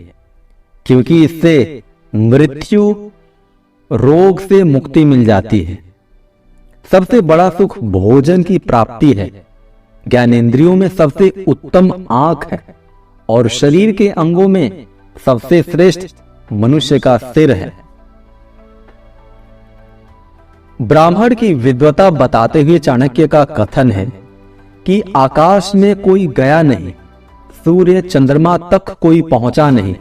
क्योंकि इससे मृत्यु रोग से मुक्ति मिल जाती है। सबसे बड़ा सुख भोजन की प्राप्ति है। ज्ञानेंद्रियों में सबसे उत्तम आंख है और शरीर के अंगों में सबसे श्रेष्ठ मनुष्य का सिर है। ब्राह्मण की विद्वता बताते हुए चाणक्य का कथन है कि आकाश में कोई गया नहीं, सूर्य चंद्रमा तक कोई पहुंचा नहीं,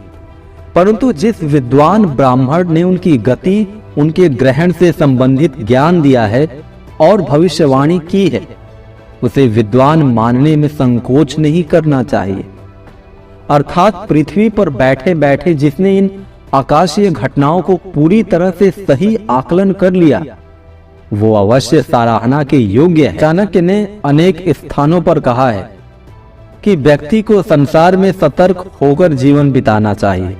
परंतु जिस विद्वान ब्राह्मण ने उनकी गति उनके ग्रहण से संबंधित ज्ञान दिया है और भविष्यवाणी की है, उसे विद्वान मानने में संकोच नहीं करना चाहिए। अर्थात पृथ्वी पर बैठे बैठे जिसने इन आकाशीय घटनाओं को पूरी तरह से सही आकलन कर लिया, वो अवश्य सराहना के योग्य है। चाणक्य ने अनेक स्थानों पर कहा है कि व्यक्ति को संसार में सतर्क होकर जीवन बिताना चाहिए।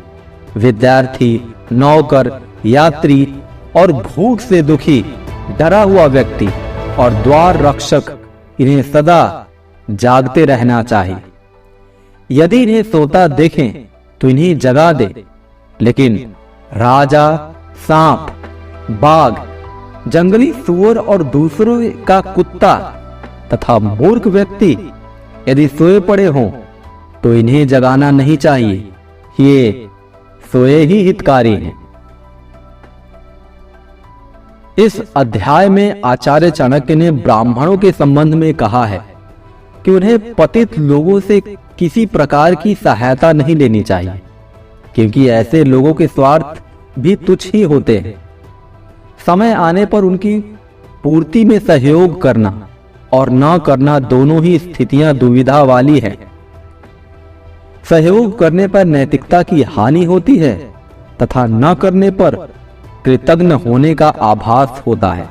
विद्यार्थी, नौकर, यात्री और भूख से दुखी, डरा हुआ व्यक्ति और द्वार रक्षक, इन्हें सदा जागते रहना चाहिए। यदि इन्हें सोता देखें तो इन्हें जगा दे, लेकिन राजा, सांप, बाघ, जंगली सुअर और दूसरों का कुत्ता तथा मूर्ख व्यक्ति यदि सोए पड़े हों तो इन्हें जगाना नहीं चाहिए, ये सोए ही हितकारी हैं। इस अध्याय में आचार्य चाणक्य ने ब्राह्मणों के संबंध में कहा है कि उन्हें पतित लोगों से किसी प्रकार की सहायता नहीं लेनी चाहिए, क्योंकि ऐसे लोगों के स्वार्थ भी तुच्छ ही होते हैं। समय आने पर उनकी पूर्ति में सहयोग करना और न करना दोनों ही स्थितियां दुविधा वाली है। सहयोग करने पर नैतिकता की हानि होती है तथा न करने पर कृतज्ञ होने का आभास होता है।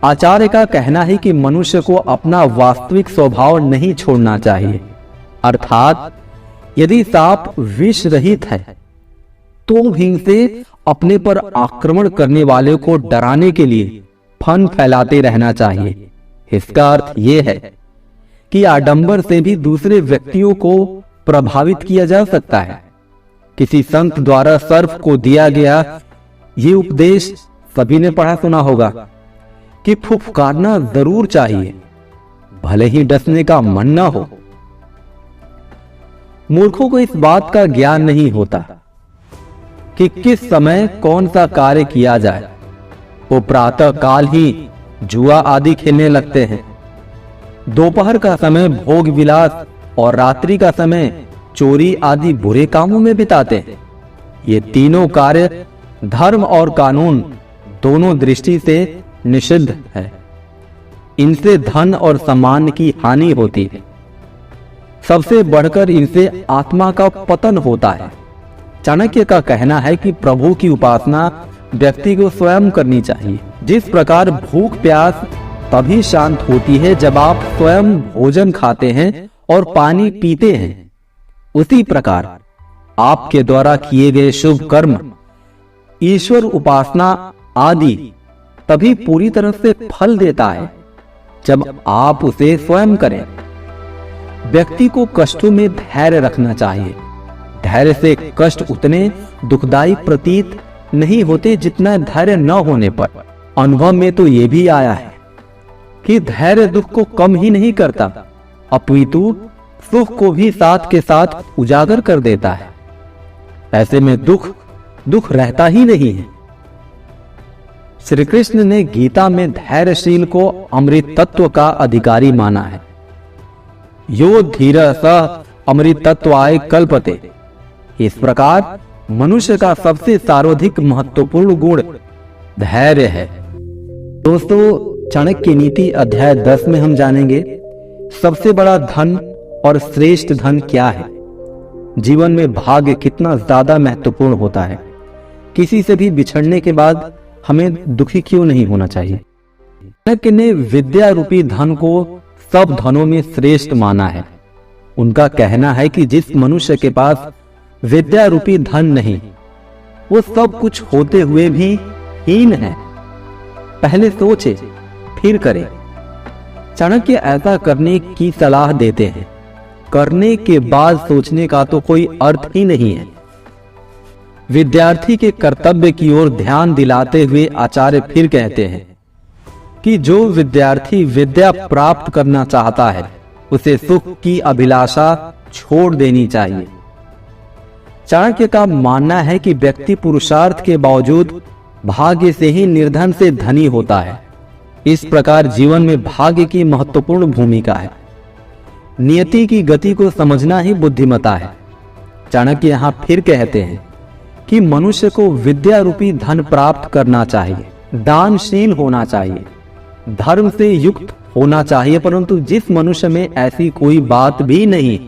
आचार्य का कहना है कि मनुष्य को अपना वास्तविक स्वभाव नहीं छोड़ना चाहिए। अर्थात यदि सांप विष रहित है तो भी इसे अपने पर आक्रमण करने वाले को डराने के लिए फन फैलाते रहना चाहिए। इसका अर्थ यह है कि आडंबर से भी दूसरे व्यक्तियों को प्रभावित किया जा सकता है। किसी संत द्वारा सर्प को दिया गया ये उपदेश सभी ने पढ़ा सुना होगा कि फुफकारना जरूर चाहिए, भले ही डसने का मन ना हो। मूर्खों को इस बात का ज्ञान नहीं होता कि किस समय कौन सा कार्य किया जाए। वो प्रातः काल ही जुआ आदि खेलने लगते हैं, दोपहर का समय भोग विलास और रात्रि का समय चोरी आदि बुरे कामों में बिताते हैं। ये तीनों कार्य धर्म और कानून दोनों दृष्टि से निषिद्ध है। इनसे धन और सम्मान की हानि होती है। सबसे बढ़कर इनसे आत्मा का पतन होता है। चाणक्य का कहना है कि प्रभु की उपासना व्यक्ति को स्वयं करनी चाहिए। जिस प्रकार भूख प्यास तभी शांत होती है जब आप स्वयं भोजन खाते हैं और पानी पीते हैं, उसी प्रकार आपके द्वारा किए गए शुभ कर्म, ईश्वर उपासना आदि तभी पूरी तरह से फल देता है जब आप उसे स्वयं करें। व्यक्ति को कष्टों में धैर्य रखना चाहिए। धैर्य से कष्ट उतने दुखदायी प्रतीत नहीं होते जितना धैर्य न होने पर। अनुभव में तो यह भी आया है कि धैर्य दुख को कम ही नहीं करता, अपितु सुख को भी साथ के साथ उजागर कर देता है। ऐसे में दुख रहता ही नहीं है। श्री कृष्ण ने गीता में धैर्यशील को अमृत तत्व का अधिकारी माना है। यो धीरः स अमृत तत्वाय कल्पते। इस प्रकार मनुष्य का सबसे सर्वाधिक महत्वपूर्ण गुण धैर्य है। दोस्तों, चाणक्य नीति अध्याय 10 में हम जानेंगे सबसे बड़ा धन और श्रेष्ठ धन क्या है। जीवन में भाग्य कितना ज्यादा महत्वपूर्ण होता है। किसी से भी बिछड़ने के बाद हमें दुखी क्यों नहीं होना चाहिए। चाणक्य ने विद्या रूपी धन को सब धनों में श्रेष्ठ माना है। उनका कहना है कि जिस मनुष्य के पास विद्या रूपी धन नहीं, वो सब कुछ होते हुए भी हीन है। पहले सोचे फिर करे। चाणक्य ऐसा करने की सलाह देते हैं। करने के बाद सोचने का तो कोई अर्थ ही नहीं है। विद्यार्थी के कर्तव्य की ओर ध्यान दिलाते हुए आचार्य फिर कहते हैं कि जो विद्यार्थी विद्या प्राप्त करना चाहता है उसे सुख की अभिलाषा छोड़ देनी चाहिए। चाणक्य का मानना है कि व्यक्ति पुरुषार्थ के बावजूद भाग्य से ही निर्धन से धनी होता है। इस प्रकार जीवन में भाग्य की महत्वपूर्ण भूमिका है। नियति की गति को समझना ही बुद्धिमता है। चाणक्य यहाँ फिर कहते हैं कि मनुष्य को विद्या रूपी धन प्राप्त करना चाहिए, दानशील होना चाहिए, धर्म से युक्त होना चाहिए, परंतु जिस मनुष्य में ऐसी कोई बात भी नहीं,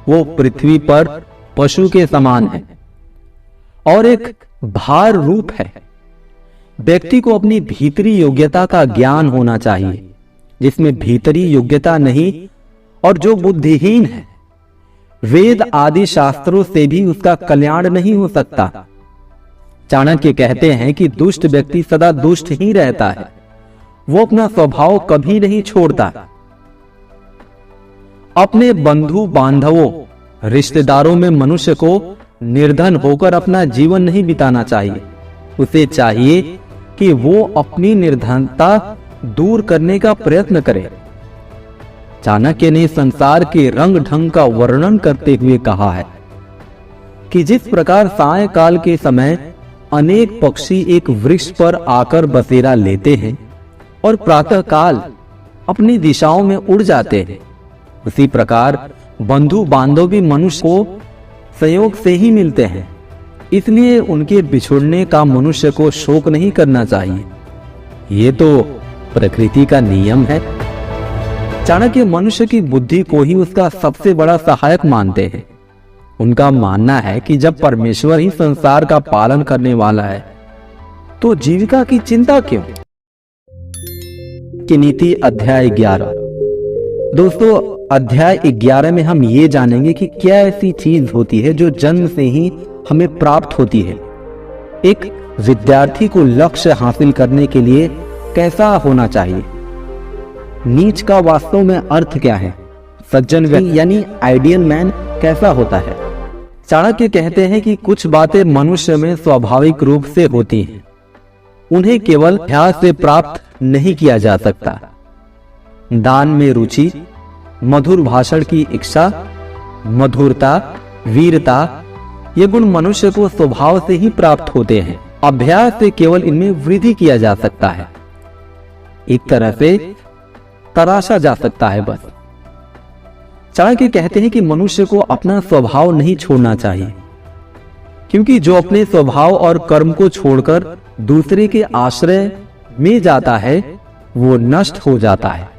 वो पृथ्वी पर पशु के समान है और एक भार रूप है। व्यक्ति को अपनी भीतरी योग्यता का ज्ञान होना चाहिए। जिसमें भीतरी योग्यता नहीं और जो बुद्धिहीन है, वेद आदि शास्त्रों से भी उसका कल्याण नहीं हो सकता। चाणक्य कहते हैं कि दुष्ट व्यक्ति सदा दुष्ट ही रहता है, वो अपना स्वभाव कभी नहीं छोड़ता। अपने बंधु बांधवों रिश्तेदारों में मनुष्य को निर्धन होकर अपना जीवन नहीं बिताना चाहिए। उसे चाहिए कि वो अपनी निर्धनता दूर करने का प्रयत्न करे। चाणक्य ने संसार के रंग ढंग का वर्णन करते हुए कहा है कि जिस प्रकार सायंकाल के समय अनेक पक्षी एक वृक्ष पर आकर बसेरा लेते हैं और प्रातः काल अपनी दिशाओं में उड़ जाते हैं, उसी प्रकार बंधु बांधव भी मनुष्य को संयोग से ही मिलते हैं। इसलिए उनके बिछुड़ने का मनुष्य को शोक नहीं करना चाहिए। ये तो प्रकृति का नियम है। चाणक्य मनुष्य की बुद्धि को ही उसका सबसे बड़ा सहायक मानते हैं। उनका मानना है कि जब परमेश्वर ही संसार का पालन करने वाला है तो जीविका की चिंता क्यों। की नीति अध्याय 11। दोस्तों, अध्याय 11 में हम ये जानेंगे कि क्या ऐसी चीज होती है जो जन्म से ही हमें प्राप्त होती है। एक विद्यार्थी को लक्ष्य हासिल करने के लिए कैसा होना चाहिए। नीच का वास्तव में अर्थ क्या है। सज्जन व्यक्ति यानी आइडियल मैन कैसा होता है। चाणक्य कहते हैं कि कुछ बातें मनुष्य में स्वाभाविक रूप से होती हैं, उन्हें केवल अभ्यास से प्राप्त नहीं किया जा सकता। दान में रुचि, मधुर भाषण की इच्छा, मधुरता, वीरता, ये गुण मनुष्य को स्वभाव से ही प्राप्त होते हैं। अभ्यास से केवल इनमें वृद्धि किया जा सकता है, एक तरह से तराशा जा सकता है बस। चाणक्य कहते हैं कि मनुष्य को अपना स्वभाव नहीं छोड़ना चाहिए, क्योंकि जो अपने स्वभाव और कर्म को छोड़कर दूसरे के आश्रय में जाता है वो नष्ट हो जाता है।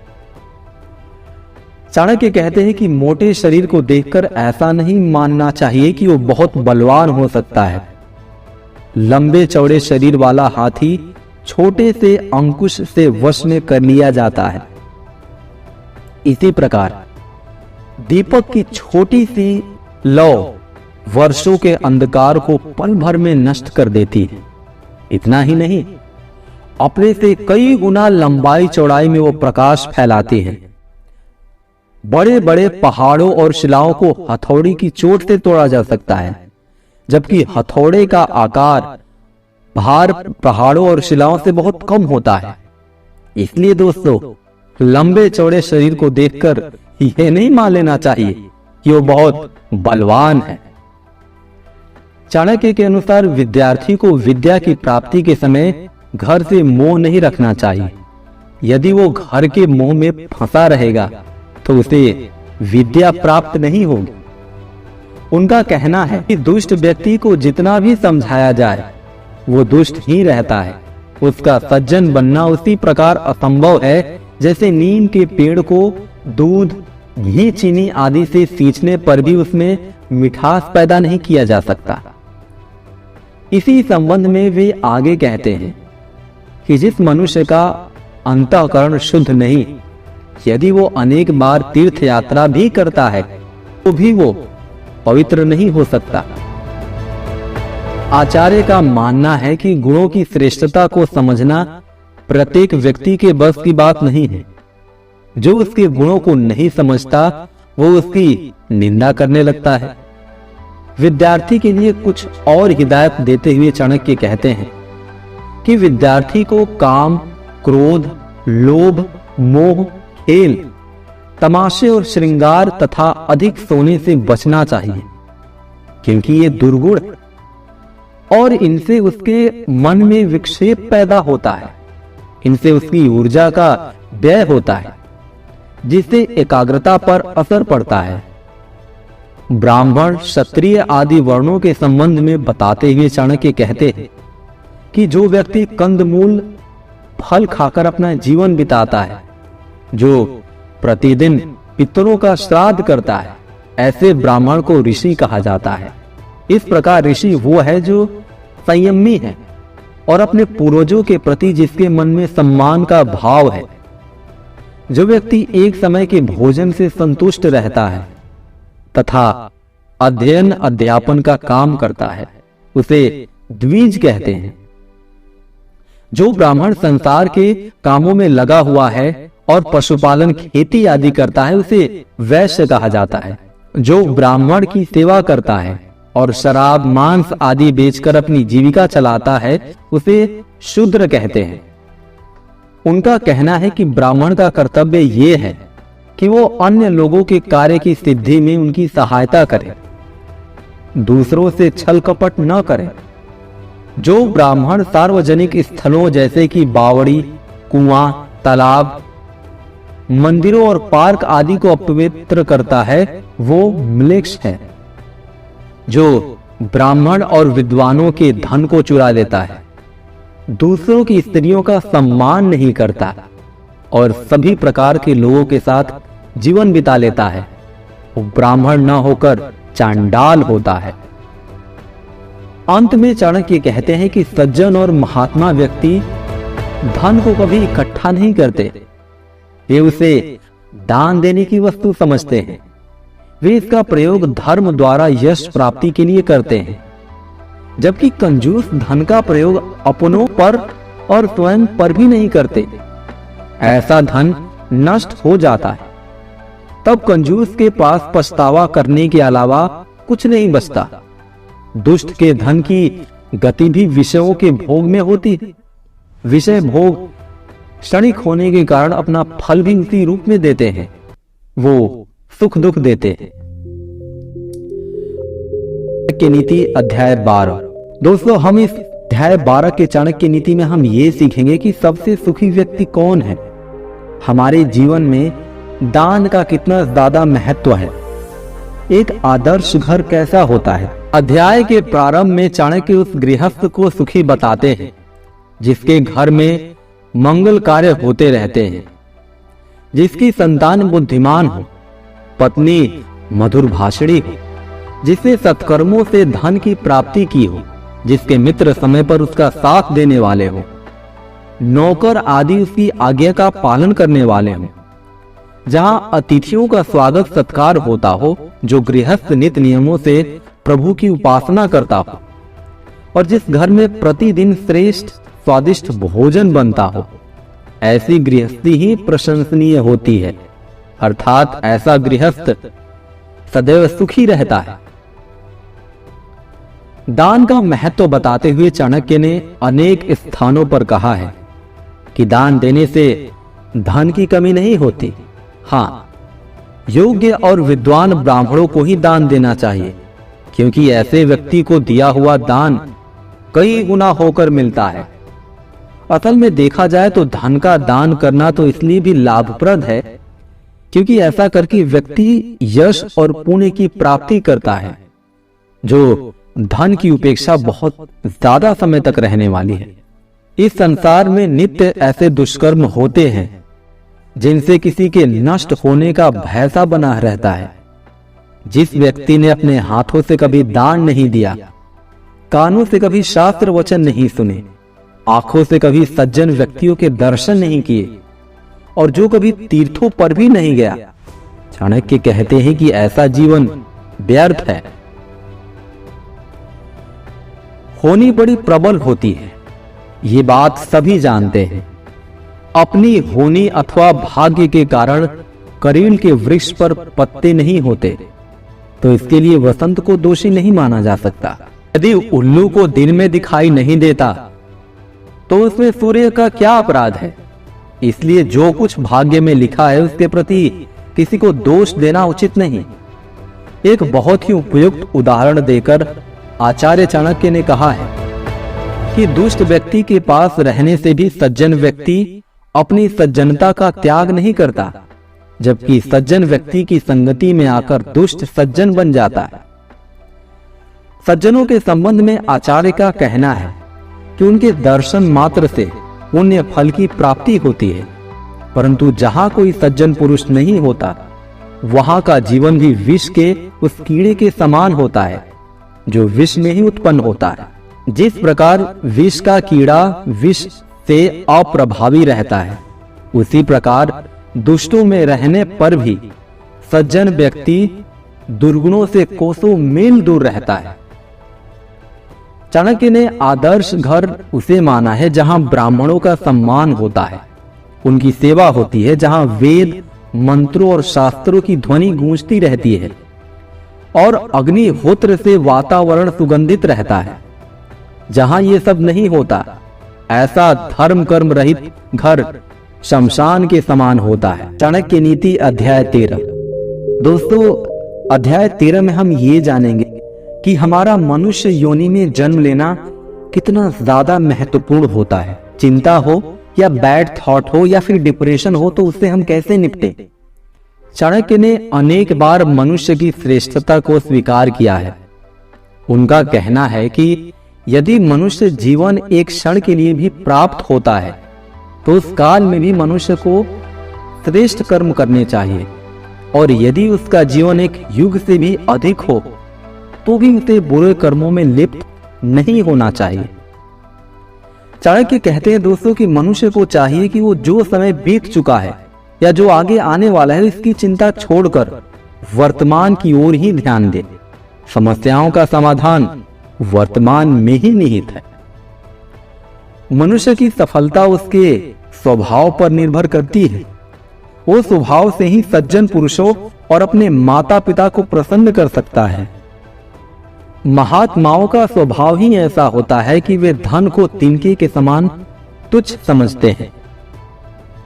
चाणक्य कहते हैं कि मोटे शरीर को देखकर ऐसा नहीं मानना चाहिए कि वो बहुत बलवान हो सकता है। लंबे चौड़े शरीर वाला हाथी छोटे से अंकुश से वश में कर लिया जाता है। इसी प्रकार दीपक की छोटी सी लौ वर्षों के अंधकार को पल भर में नष्ट कर देती है। इतना ही नहीं, अपने से कई गुना लंबाई चौड़ाई में वो प्रकाश फैलाती है। बड़े बड़े पहाड़ों और शिलाओं को हथौड़ी की चोट से तोड़ा जा सकता है, जबकि हथौड़े का आकार भार पहाड़ों और शिलाओं से बहुत कम होता है। इसलिए दोस्तों, लंबे चौड़े शरीर को देखकर यह नहीं मान लेना चाहिए कि वो बहुत बलवान है। चाणक्य के अनुसार विद्यार्थी को विद्या की प्राप्ति के समय घर से मोह नहीं रखना चाहिए। यदि वो घर के मोह में फंसा रहेगा तो उसे विद्या प्राप्त नहीं होगी। उनका कहना है कि दुष्ट व्यक्ति को जितना भी समझाया जाए वो दुष्ट ही रहता है। उसका सज्जन बनना उसी प्रकार असंभव है जैसे नीम के पेड़ को दूध, घी, चीनी आदि से सींचने पर भी उसमें मिठास पैदा नहीं किया जा सकता। इसी संबंध में वे आगे कहते हैं कि जिस मनुष्य का अंतःकरण शुद्ध नहीं, यदि वो अनेक बार तीर्थ यात्रा भी करता है तो भी वो पवित्र नहीं हो सकता। आचार्य का मानना है कि गुणों की श्रेष्ठता को समझना प्रत्येक व्यक्ति के बस की बात नहीं है। जो उसके गुणों को नहीं समझता वो उसकी निंदा करने लगता है। विद्यार्थी के लिए कुछ और हिदायत देते हुए चाणक्य कहते हैं कि विद्यार्थी को काम, क्रोध, लोभ, मोह, खेल, तमाशे और श्रृंगार तथा अधिक सोने से बचना चाहिए, क्योंकि ये दुर्गुण और इनसे उसके मन में विक्षेप पैदा होता है। इनसे उसकी ऊर्जा का व्यय होता है, जिससे एकाग्रता पर असर पड़ता है। ब्राह्मण, क्षत्रिय आदि वर्णों के संबंध में बताते हुए चाणक्य कहते हैं कि जो व्यक्ति कंदमूल फल खाकर अपना जीवन बिताता है, जो प्रतिदिन पितरों का श्राद्ध करता है, ऐसे ब्राह्मण को ऋषि कहा जाता है। इस प्रकार ऋषि वो है जो संयमी है और अपने पूर्वजों के प्रति जिसके मन में सम्मान का भाव है। जो व्यक्ति एक समय के भोजन से संतुष्ट रहता है तथा अध्ययन अध्यापन का काम करता है, उसे द्विज कहते हैं। जो ब्राह्मण संसार के कामों में लगा हुआ है और पशुपालन, खेती आदि करता है, उसे वैश्य कहा जाता है। जो ब्राह्मण की सेवा करता है और शराब, मांस आदि बेचकर अपनी जीविका चलाता है, उसे शूद्र कहते हैं। उनका कहना है कि ब्राह्मण का कर्तव्य ये है कि वो अन्य लोगों के कार्य की सिद्धि में उनकी सहायता करे, दूसरों से छल कपट न करे। जो ब्राह्मण सार्वजनिक स्थलों जैसे कि बावड़ी, कुआं, तालाब, मंदिरों और पार्क आदि को अपवित्र करता है, वो म्लेच्छ है। जो ब्राह्मण और विद्वानों के धन को चुरा लेता है, दूसरों की स्त्रियों का सम्मान नहीं करता और सभी प्रकार के लोगों के साथ जीवन बिता लेता है, वो ब्राह्मण न होकर चांडाल होता है। अंत में चाणक्य कहते हैं कि सज्जन और महात्मा व्यक्ति धन को कभी इकट्ठा नहीं करते, वे उसे दान देने की वस्तु समझते हैं। वे इसका प्रयोग धर्म द्वारा यश प्राप्ति के लिए करते हैं, जबकि कंजूस धन का प्रयोग अपनों पर और स्वयं पर भी नहीं करते। ऐसा धन नष्ट हो जाता है, तब कंजूस के पास पछतावा करने के अलावा कुछ नहीं बचता। दुष्ट के धन की गति भी विषयों के भोग में होती है। विषय भोग क्षणिक होने के कारण अपना फल भी उसी रूप में देते हैं, वो सुख दुख देते हैं। चाणक्य नीति अध्याय 12। दोस्तों, हम इस अध्याय 12 के चाणक्य नीति में हम ये सीखेंगे कि सबसे सुखी व्यक्ति कौन है, हमारे जीवन में दान का कितना ज्यादा महत्व है, एक आदर्श घर कैसा होता है। अध्याय के प्रारंभ में चाणक्य उस गृहस्थ को सुखी बताते हैं जिसके घर में मंगल कार्य होते रहते हैं, जिसकी संतान बुद्धिमान हो, पत्नी मधुर भाषणी हो, जिसने सत्कर्मों से धन की प्राप्ति की हो, जिसके मित्र समय पर उसका साथ देने वाले हो, नौकर आदि उसकी आज्ञा का पालन करने वाले हो, जहां अतिथियों का स्वागत सत्कार होता हो, जो गृहस्थ नित्य नियमों से प्रभु की उपासना करता हो, और जिस घर में प्रतिदिन श्रेष्ठ स्वादिष्ट भोजन बनता हो, ऐसी गृहस्थी ही प्रशंसनीय होती है। अर्थात ऐसा गृहस्थ सदैव सुखी रहता है। दान का महत्व बताते हुए चाणक्य ने अनेक स्थानों पर कहा है कि दान देने से धन की कमी नहीं होती। हाँ, योग्य और विद्वान ब्राह्मणों को ही दान देना चाहिए, क्योंकि ऐसे व्यक्ति को दिया हुआ दान कई गुना होकर मिलता है। असल में देखा जाए तो धन का दान करना तो इसलिए भी लाभप्रद है क्योंकि ऐसा करके व्यक्ति यश और पुण्य की प्राप्ति करता है, जो धन की उपेक्षा बहुत ज्यादा समय तक रहने वाली है। इस संसार में नित्य ऐसे दुष्कर्म होते हैं जिनसे किसी के नष्ट होने का भय सा बना रहता है। जिस व्यक्ति ने अपने हाथों से कभी दान नहीं दिया, कानों से कभी शास्त्र वचन नहीं सुने, आंखों से कभी सज्जन व्यक्तियों के दर्शन नहीं किए, और जो कभी तीर्थों पर भी नहीं गया, चाणक्य कहते हैं कि ऐसा जीवन व्यर्थ है। होनी बड़ी प्रबल होती है, ये बात सभी जानते हैं। अपनी होनी अथवा भाग्य के कारण करील के वृक्ष पर पत्ते नहीं होते, तो इसके लिए वसंत को दोषी नहीं माना जा सकता। यदि उल्लू को दिन में दिखाई नहीं देता, तो उसमें सूर्य का क्या अपराध है? इसलिए जो कुछ भाग्य में लिखा है उसके प्रति किसी को दोष देना उचित नहीं। एक बहुत ही उपयुक्त उदाहरण देकर आचार्य चाणक्य ने कहा है कि दुष्ट व्यक्ति के पास रहने से भी सज्जन व्यक्ति अपनी सज्जनता का त्याग नहीं करता, जबकि सज्जन व्यक्ति की संगति में आकर दुष्ट सज्जन बन जाता है। सज्जनों के संबंध में आचार्य का कहना है कि उनके दर्शन मात्र से पुण्य फल की प्राप्ति होती है, परंतु जहां कोई सज्जन पुरुष नहीं होता, वहां का जीवन भी विष के उस कीड़े के समान होता है जो विष में ही उत्पन्न होता है। जिस प्रकार विष का कीड़ा विष से अप्रभावी रहता है, उसी प्रकार दुष्टों में रहने पर भी सज्जन व्यक्ति दुर्गुणों से कोसों मील दूर रहता है। चाणक्य ने आदर्श घर उसे माना है जहां ब्राह्मणों का सम्मान होता है, उनकी सेवा होती है, जहां वेद मंत्रों और शास्त्रों की ध्वनि गूंजती रहती है और अग्निहोत्र से वातावरण सुगंधित रहता है। जहां ये सब नहीं होता, ऐसा धर्म कर्म रहित घर शमशान के समान होता है। चाणक्य नीति अध्याय 13। दोस्तों, अध्याय 13 में हम ये जानेंगे कि हमारा मनुष्य योनि में जन्म लेना कितना ज्यादा महत्वपूर्ण होता है। चिंता हो या बैड थॉट हो या फिर डिप्रेशन हो, तो उससे हम कैसे निपटे। चाणक्य ने अनेक बार मनुष्य की श्रेष्ठता को स्वीकार किया है। उनका कहना है कि यदि मनुष्य जीवन एक क्षण के लिए भी प्राप्त होता है, तो उस काल में भी मनुष्य को श्रेष्ठ कर्म करने चाहिए, और यदि उसका जीवन एक युग से भी अधिक हो, तो भी उसे बुरे कर्मों में लिप्त नहीं होना चाहिए। चाणक्य कहते हैं दोस्तों कि मनुष्य को चाहिए कि वो जो समय बीत चुका है या जो आगे आने वाला है, इसकी चिंता छोड़कर वर्तमान की ओर ही ध्यान दे। समस्याओं का समाधान वर्तमान में ही निहित है। मनुष्य की सफलता उसके स्वभाव पर निर्भर करती है। वो स्वभाव से ही सज्जन पुरुषों और अपने माता पिता को प्रसन्न कर सकता है। महात्माओं का स्वभाव ही ऐसा होता है कि वे धन को तिनके के समान तुच्छ समझते हैं।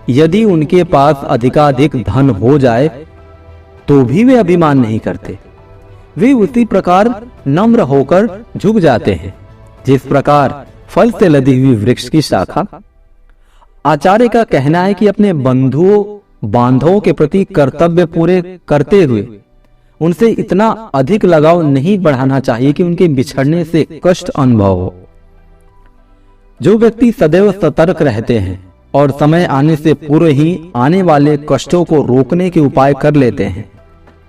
यदि उनके पास अधिकाधिक धन हो जाए तो भी वे अभिमान नहीं करते। वे उसी प्रकार नम्र होकर झुक जाते हैं जिस प्रकार फल से लदी हुई वृक्ष की शाखा। आचार्य का कहना है कि अपने बंधुओं बांधवों के प्रति कर्तव्य पूरे करते हुए उनसे इतना अधिक लगाव नहीं बढ़ाना चाहिए कि उनके बिछड़ने से कष्ट अनुभव हो। जो व्यक्ति सदैव सतर्क रहते हैं और समय आने से पूर्व ही आने वाले कष्टों को रोकने के उपाय कर लेते हैं,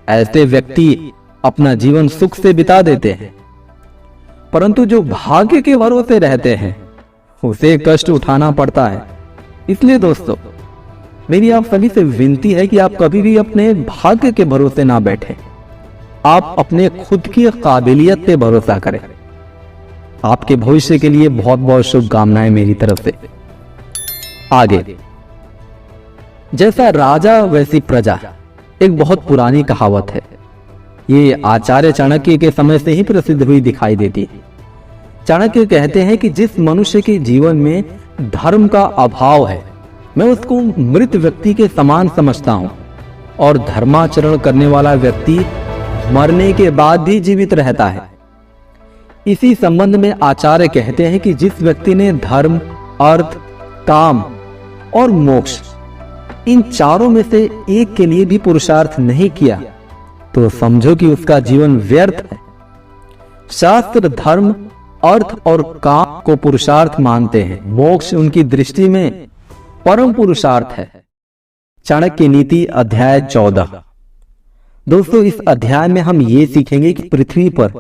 ऐसे व्यक्ति अपना जीवन सुख से बिता देते हैं। परंतु जो भाग्य के भरोसे रहते हैं, उसे कष्ट उठाना पड़ता है। इसलिए दोस्तों, मेरी आप सभी से विनती है कि आप कभी भी अपने भाग्य के भरोसे ना बैठे। आप अपने खुद की काबिलियत पे भरोसा करें। आपके भविष्य के लिए बहुत बहुत शुभकामनाएं मेरी तरफ से। आगे, जैसा राजा वैसी प्रजा, एक बहुत पुरानी कहावत है। ये आचार्य चाणक्य के समय से ही प्रसिद्ध हुई दिखाई देती है। चाणक्य कहते हैं कि जिस मनुष्य के जीवन में धर्म का अभाव है, मैं उसको मृत व्यक्ति के समान समझता हूं, और धर्माचरण करने वाला व्यक्ति मरने के बाद भी जीवित रहता है। इसी संबंध में आचार्य कहते हैं कि जिस व्यक्ति ने धर्म, अर्थ, काम और मोक्ष, इन चारों में से एक के लिए भी पुरुषार्थ नहीं किया, तो समझो कि उसका जीवन व्यर्थ है। शास्त्र धर्म, अर्थ और काम को पुरुषार्थ मानते हैं। मोक्ष उनकी दृष्टि में परम पुरुषार्थ है। चाणक्य नीति अध्याय 14। दोस्तों, इस अध्याय में हम ये सीखेंगे कि पृथ्वी पर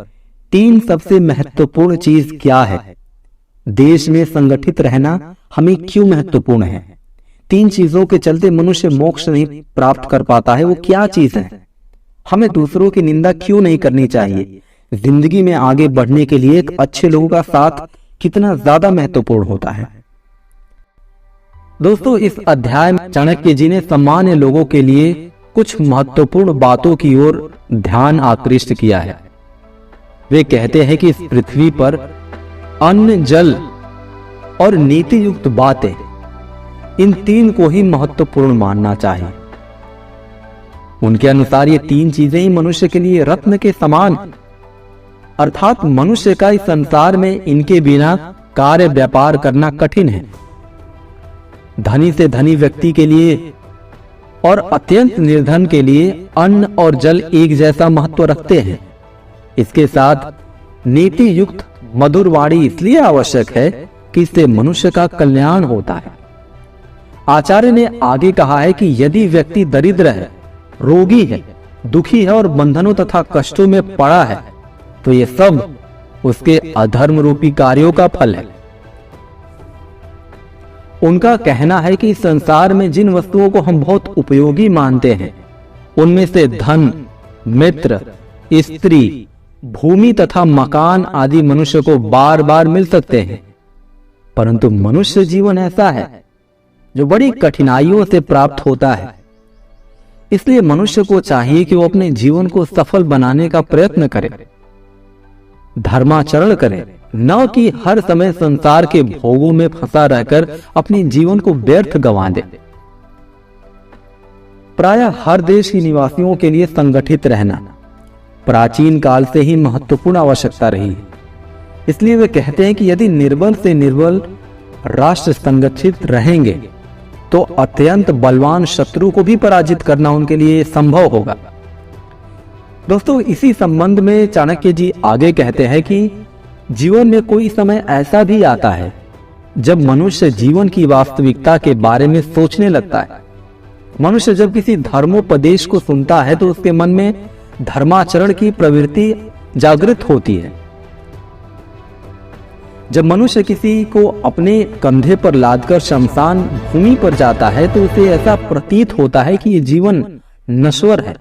3 सबसे महत्वपूर्ण चीज क्या है, देश में संगठित रहना हमें क्यों महत्वपूर्ण है, तीन चीजों के चलते मनुष्य मोक्ष नहीं प्राप्त कर पाता है, वो क्या चीज है? हमें दूसरों की निंदा क्यों नहीं करनी चाहिए? जिंदगी में आगे बढ़ने के लिए एक अच्छे लोगों का साथ कितना ज्यादा महत्वपूर्ण होता है। दोस्तों, इस अध्याय में चाणक्य जी ने सामान्य लोगों के लिए कुछ महत्वपूर्ण बातों की ओर ध्यान आकृष्ट किया है। वे कहते हैं कि इस पृथ्वी पर अन्न, जल और नीति युक्त बातें, इन तीन को ही महत्वपूर्ण मानना चाहिए। उनके अनुसार ये तीन चीजें ही मनुष्य के लिए रत्न के समान, अर्थात मनुष्य का इस संसार में इनके बिना कार्य व्यापार करना कठिन है। धनी से धनी व्यक्ति के लिए और अत्यंत निर्धन के लिए अन्न और जल एक जैसा महत्व रखते हैं। इसके साथ नीति युक्त मधुर वाणी इसलिए आवश्यक है कि इससे मनुष्य का कल्याण होता है। आचार्य ने आगे कहा है कि यदि व्यक्ति दरिद्र है, रोगी है, दुखी है और बंधनों तथा कष्टों में पड़ा है, तो ये सब उसके अधर्म रूपी कार्यों का फल है। उनका कहना है कि संसार में जिन वस्तुओं को हम बहुत उपयोगी मानते हैं, उनमें से धन, मित्र, स्त्री, भूमि तथा मकान आदि मनुष्य को बार बार मिल सकते हैं, परंतु मनुष्य जीवन ऐसा है जो बड़ी कठिनाइयों से प्राप्त होता है। इसलिए मनुष्य को चाहिए कि वो अपने जीवन को सफल बनाने का प्रयत्न करे, धर्माचरण करे, न कि हर समय संसार के भोगों में फंसा रहकर अपने जीवन को व्यर्थ गंवा दे। प्रायः हर देश के निवासियों के लिए संगठित रहना प्राचीन काल से ही महत्वपूर्ण आवश्यकता रही है। इसलिए वे कहते हैं कि यदि निर्बल से निर्बल राष्ट्र संगठित रहेंगे तो अत्यंत बलवान शत्रु को भी पराजित करना उनके लिए संभव होगा। दोस्तों, इसी संबंध में चाणक्य जी आगे कहते हैं कि जीवन में कोई समय ऐसा भी आता है जब मनुष्य जीवन की वास्तविकता के बारे में सोचने लगता है। मनुष्य जब किसी धर्मोपदेश को सुनता है तो उसके मन में धर्माचरण की प्रवृत्ति जागृत होती है। जब मनुष्य किसी को अपने कंधे पर लादकर शमशान भूमि पर जाता है तो उसे ऐसा प्रतीत होता है कि ये जीवन नश्वर है।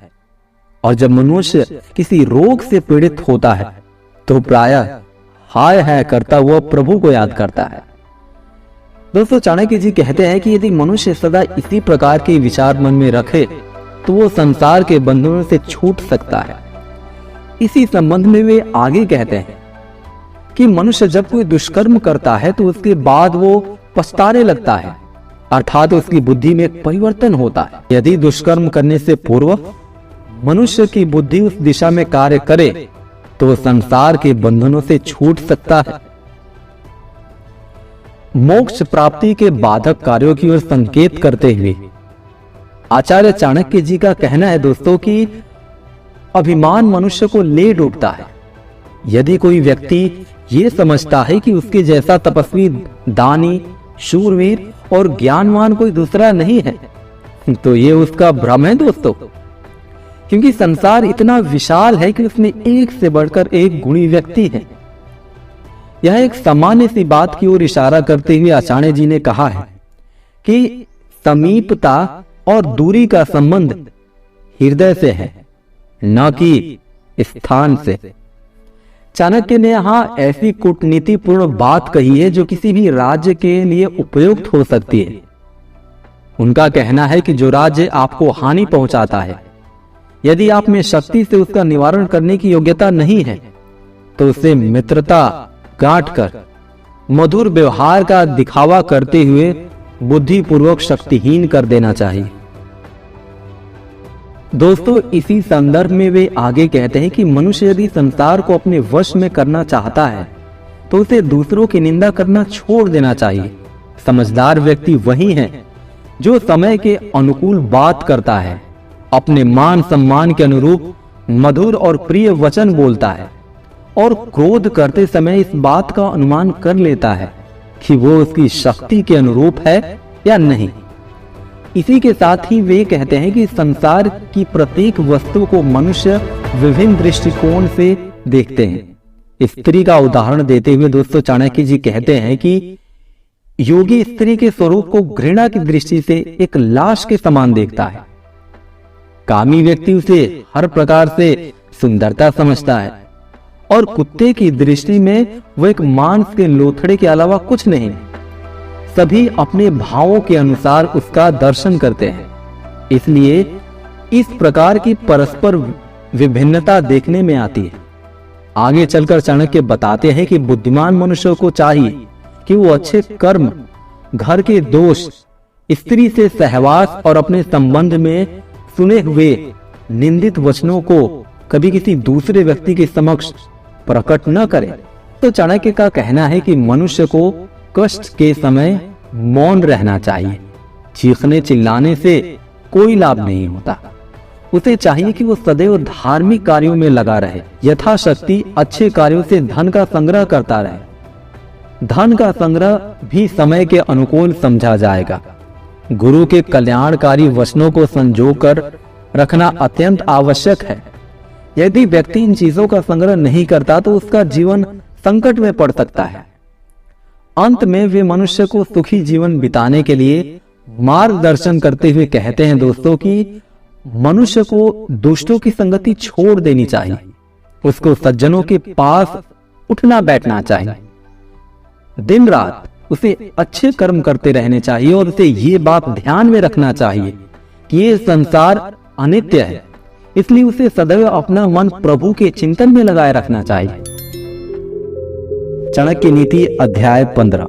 और जब मनुष्य किसी रोग से पीड़ित होता है तो प्रायः हाय हाय करता हुआ प्रभु को याद करता है। दोस्तों, चाणक्य जी कहते हैं कि यदि मनुष्य सदा इसी प्रकार के विचार मन में रखे तो वो संसार के बंधनों से छूट सकता है। इसी संबंध में वे आगे कहते हैं कि मनुष्य जब कोई दुष्कर्म करता है तो उसके बाद वो पछताने लगता है, अर्थात उसकी बुद्धि में एक परिवर्तन होता है। यदि दुष्कर्म करने से पूर्व मनुष्य की बुद्धि उस दिशा में कार्य करे तो वह संसार के बंधनों से छूट सकता है। मोक्ष प्राप्ति के बाधक कार्यों की ओर संकेत करते हुए आचार्य चाणक्य जी का कहना है दोस्तों कि अभिमान मनुष्य को ले डूबता है। यदि कोई व्यक्ति ये समझता है कि उसके जैसा तपस्वी, दानी, शूरवीर और ज्ञानवान कोई दूसरा नहीं है तो ये उसका भ्रम है दोस्तों, क्योंकि संसार इतना विशाल है कि उसमें एक से बढ़कर एक गुणी व्यक्ति है। यह एक सामान्य सी बात की ओर इशारा करते हुए आचार्य जी ने कहा है कि समीपता और दूरी का संबंध हृदय से है, न कि स्थान से। चाणक्य ने यहाँ ऐसी कूटनीतिपूर्ण बात कही है जो किसी भी राज्य के लिए उपयुक्त हो सकती है। उनका कहना है कि जो राज्य आपको हानि पहुंचाता है, यदि आप में शक्ति से उसका निवारण करने की योग्यता नहीं है तो उसे मित्रता गांठ कर मधुर व्यवहार का दिखावा करते हुए बुद्धिपूर्वक शक्तिहीन कर देना चाहिए। दोस्तों, इसी संदर्भ में वे आगे कहते हैं कि मनुष्य यदि संसार को अपने वश में करना चाहता है तो उसे दूसरों की निंदा करना छोड़ देना चाहिए। समझदार व्यक्ति वही है जो समय के अनुकूल बात करता है, अपने मान सम्मान के अनुरूप मधुर और प्रिय वचन बोलता है और क्रोध करते समय इस बात का अनुमान कर लेता है कि वो उसकी शक्ति के अनुरूप है या नहीं। इसी के साथ ही वे कहते हैं कि संसार की प्रत्येक वस्तु को मनुष्य विभिन्न दृष्टिकोण से देखते हैं। स्त्री का उदाहरण देते हुए दोस्तों चाणक्य जी कहते हैं कि योगी स्त्री के स्वरूप को घृणा की दृष्टि से एक लाश के समान देखता है। कामी व्यक्ति उसे हर प्रकार से सुंदरता समझता है और कुत्ते की दृष्टि में वो एक मांस के लोथड़े के अलावा कुछ नहीं। सभी अपने भावों के अनुसार उसका दर्शन करते हैं। इसलिए इस प्रकार की परस्पर विभिन्नता देखने में आती है। आगे चलकर चाणक्य बताते हैं कि बुद्धिमान मनुष्य को चाहिए कि वो अच्छे कर्म, घर के दोष, स्त्री से सहवास और अपने संबंध में सुने हुए निंदित वचनों को कभी किसी दूसरे व्यक्ति के समक्ष प्रकट न करे। तो चाणक्य का कहना है कि मनुष्य को कष्ट के समय मौन रहना चाहिए। चीखने चिल्लाने से कोई लाभ नहीं होता। उसे चाहिए कि वो सदैव धार्मिक कार्यों में लगा रहे, यथाशक्ति अच्छे कार्यों से धन का संग्रह करता रहे। धन का संग्रह भी समय के अनुकूल समझा जाएगा। गुरु के कल्याणकारी वचनों को संजोकर रखना अत्यंत आवश्यक है। यदि व्यक्ति इन चीजों का संग्रह नहीं करता तो उसका जीवन संकट में पड़ सकता है। अंत में वे मनुष्य को सुखी जीवन बिताने के लिए मार्गदर्शन करते हुए कहते हैं दोस्तों कि मनुष्य को दुष्टों की संगति छोड़ देनी चाहिए, उसको सज्जनों के पास उठना बैठना चाहिए, दिन रात उसे अच्छे कर्म करते रहने चाहिए और उसे ये बात ध्यान में रखना चाहिए कि ये संसार अनित्य है। इसलिए उसे सदैव अपना मन प्रभु के चिंतन में लगाए रखना चाहिए। चाणक्य नीति अध्याय 15।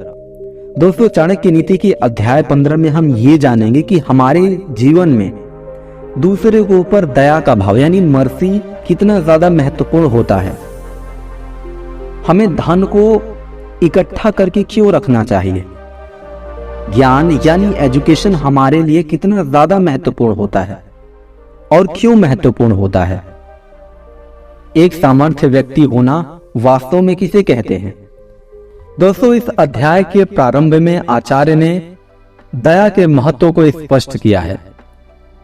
दोस्तों, चाणक्य नीति की अध्याय 15 में हम ये जानेंगे कि हमारे जीवन में दूसरे के ऊपर दया का भाव यानी मर्सी कितना ज्यादा महत्वपूर्ण होता है। हमें धन को इकट्ठा करके क्यों रखना चाहिए। ज्ञान यानी एजुकेशन हमारे लिए कितना ज्यादा महत्वपूर्ण होता है और क्यों महत्वपूर्ण होता है। एक सामर्थ्य व्यक्ति होना वास्तव में किसे कहते हैं। दोस्तों, इस अध्याय के प्रारंभ में आचार्य ने दया के महत्व को स्पष्ट किया है।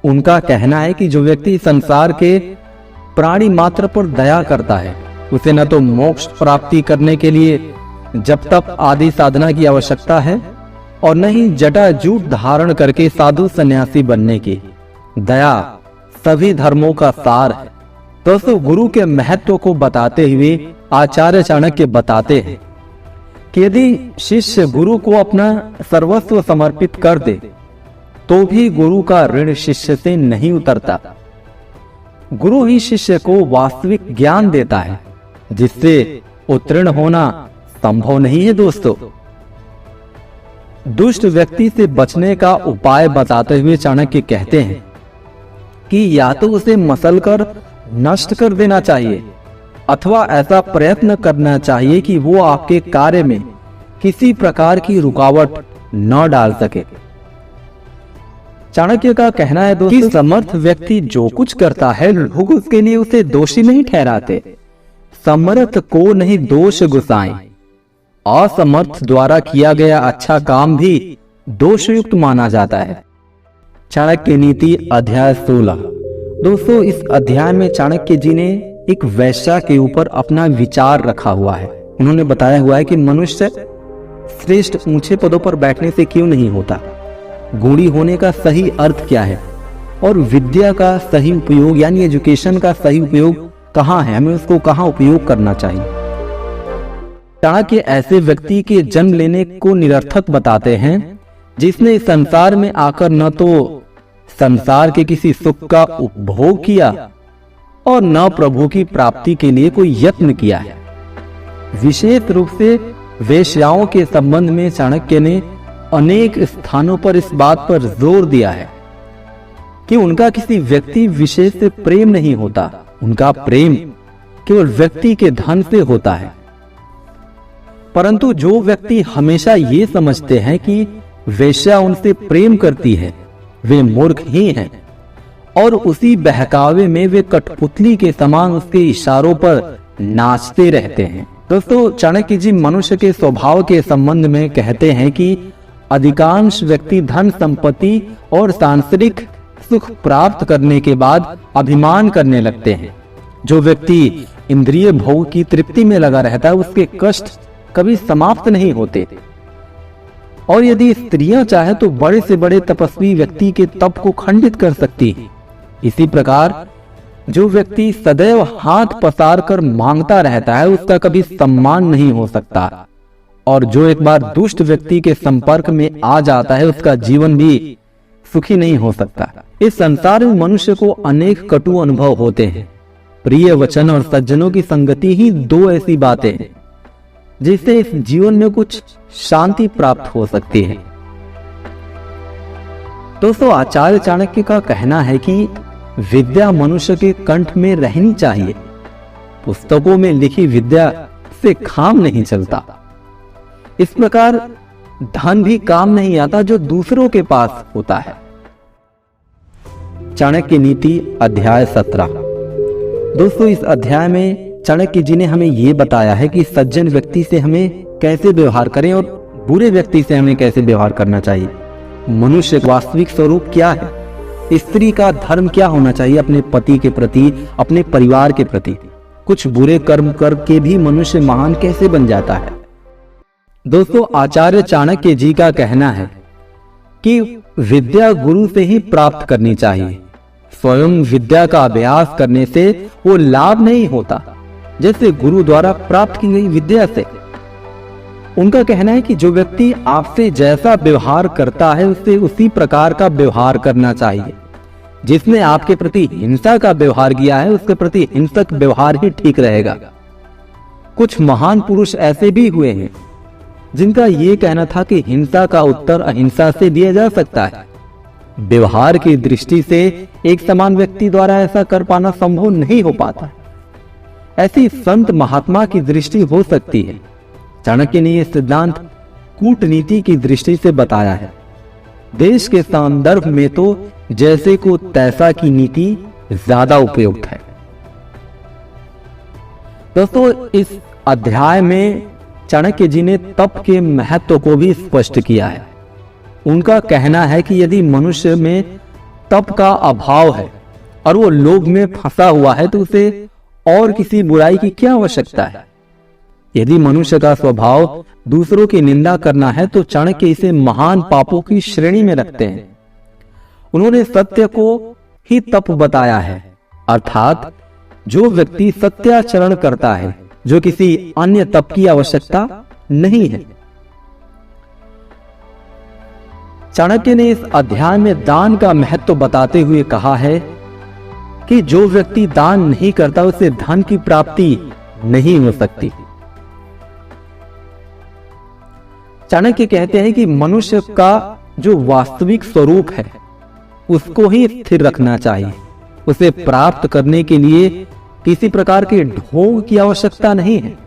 उनका कहना है कि जो व्यक्ति संसार के प्राणी मात्र पर दया करता है उसे न तो मोक्ष प्राप्ति करने के लिए जप तप आदि साधना की आवश्यकता है और न ही जटाजूट धारण करके साधु सन्यासी बनने की। दया सभी धर्मों का सार है। दोस्तों, गुरु के महत्व को बताते हुए आचार्य चाणक्य बताते हैं कि यदि शिष्य गुरु को अपना सर्वस्व समर्पित कर दे तो भी गुरु का ऋण शिष्य से नहीं उतरता। गुरु ही शिष्य को वास्तविक ज्ञान देता है जिससे उत्तीर्ण होना संभव नहीं है। दोस्तों, दुष्ट व्यक्ति से बचने का उपाय बताते हुए चाणक्य कहते हैं कि या तो उसे मसल कर नष्ट कर देना चाहिए अथवा ऐसा प्रयत्न करना चाहिए कि वो आपके कार्य में किसी प्रकार की रुकावट न डाल सके। चाणक्य का कहना है दोस्तों कि समर्थ व्यक्ति जो कुछ करता है लोग उसके लिए उसे दोषी नहीं ठहराते। समर्थ को नहीं दोष गुसाएं। असमर्थ द्वारा किया गया अच्छा काम भी दोषयुक्त माना जाता है। चाणक्य नीति अध्याय 16। दोस्तों, इस अध्याय में चाणक्य जी ने एक वैश्या के ऊपर अपना विचार रखा हुआ है। उन्होंने बताया हुआ है कि मनुष्य श्रेष्ठ ऊंचे पदों पर बैठने से क्यों नहीं होता, गुणी होने का सही अर्थ क्या है और विद्या का सही उपयोग यानी एजुकेशन का सही उपयोग कहाँ है, हमें उसको कहाँ उपयोग करना चाहिए। चाणक्य ऐसे व्यक्ति के जन्म लेने को निरर्थक बताते हैं जिसने संसार में आकर न तो संसार के किसी सुख का उपभोग किया और न प्रभु की प्राप्ति के लिए कोई यत्न किया है। विशेष रूप से वेश्याओं के संबंध में चाणक्य ने अनेक स्थानों पर इस बात पर जोर दिया है कि उनका किसी व्यक्ति विशेष से प्रेम नहीं होता, उनका प्रेम केवल व्यक्ति के धन से होता है। परंतु जो व्यक्ति हमेशा ये समझते हैं कि वेश्या उनसे प्रेम करती है वे मूर्ख ही हैं और उसी बहकावे में वे कठपुतली के समान उसके इशारों पर नाचते रहते हैं। दोस्तों, चाणक्य जी मनुष्य के स्वभाव के संबंध में कहते हैं कि अधिकांश व्यक्ति धन संपत्ति और सांसारिक सुख प्राप्त करने के बाद अभिमान करने लगते हैं। जो व्यक्ति इंद्रिय भोग की तृप्ति में लगा रहता है उसके कष्ट कभी समाप्त नहीं होते। और यदि स्त्रियां चाहे तो बड़े से बड़े तपस्वी व्यक्ति के तप को खंडित कर सकती है। इसी प्रकार जो व्यक्ति सदैव हाथ पसार कर मांगता रहता है उसका कभी सम्मान नहीं हो सकता, और जो एक बार दुष्ट व्यक्ति के संपर्क में आ जाता है उसका जीवन भी सुखी नहीं हो सकता। इस संसार में मनुष्य को अनेक कटु अनुभव होते हैं। प्रिय वचन और सज्जनों की संगति ही दो ऐसी बातें हैं जिससे इस जीवन में कुछ शांति प्राप्त हो सकती है। दोस्तों, आचार्य चाणक्य का कहना है कि विद्या मनुष्य के कंठ में रहनी चाहिए। पुस्तकों में लिखी विद्या से काम नहीं चलता। इस प्रकार धन भी काम नहीं आता जो दूसरों के पास होता है। चाणक्य नीति अध्याय 17। दोस्तों, इस अध्याय में चाणक्य जी ने हमें यह बताया है कि सज्जन व्यक्ति से हमें कैसे व्यवहार करें और बुरे व्यक्ति से हमें कैसे व्यवहार करना चाहिए। मनुष्य का वास्तविक स्वरूप क्या है, स्त्री का धर्म क्या होना चाहिए अपने पति के प्रति, अपने परिवार के प्रति। कुछ बुरे कर्म करके भी मनुष्य महान कैसे बन जाता है। दोस्तों, आचार्य चाणक्य जी का कहना है कि विद्या गुरु से ही प्राप्त करनी चाहिए। स्वयं विद्या का अभ्यास करने से वो लाभ नहीं होता जैसे गुरु द्वारा प्राप्त की गई विद्या से। उनका कहना है कि जो व्यक्ति आपसे जैसा व्यवहार करता है उससे उसी प्रकार का व्यवहार करना चाहिए। जिसने आपके प्रति हिंसा का व्यवहार किया है उसके प्रति हिंसक व्यवहार ही ठीक रहेगा। कुछ महान पुरुष ऐसे भी हुए हैं जिनका ये कहना था कि हिंसा का उत्तर अहिंसा से दिया जा सकता है। व्यवहार की दृष्टि से एक समान व्यक्ति द्वारा ऐसा कर पाना संभव नहीं हो पाता। ऐसी संत महात्मा की दृष्टि हो सकती है। चाणक्य ने यह सिद्धांत कूटनीति की दृष्टि से बताया है। देश के संदर्भ में तो जैसे को तैसा की नीति ज्यादा उपयुक्त है। दोस्तों, इस अध्याय में चाणक्य जी ने तप के महत्व को भी स्पष्ट किया है। उनका कहना है कि यदि मनुष्य में तप का अभाव है और वो लोभ में फंसा हुआ है तो उसे और किसी बुराई की क्या आवश्यकता है। यदि मनुष्य का स्वभाव दूसरों की निंदा करना है तो चाणक्य इसे महान पापों की श्रेणी में रखते हैं। उन्होंने सत्य को ही तप बताया है, अर्थात जो व्यक्ति सत्याचरण करता है जो किसी अन्य तप की आवश्यकता नहीं है। चाणक्य ने इस अध्याय में दान का महत्व बताते हुए कहा है कि जो व्यक्ति दान नहीं करता उसे धन की प्राप्ति नहीं हो सकती। चाणक्य कहते हैं कि मनुष्य का जो वास्तविक स्वरूप है उसको ही स्थिर रखना चाहिए। उसे प्राप्त करने के लिए किसी प्रकार के ढोंग की आवश्यकता नहीं है।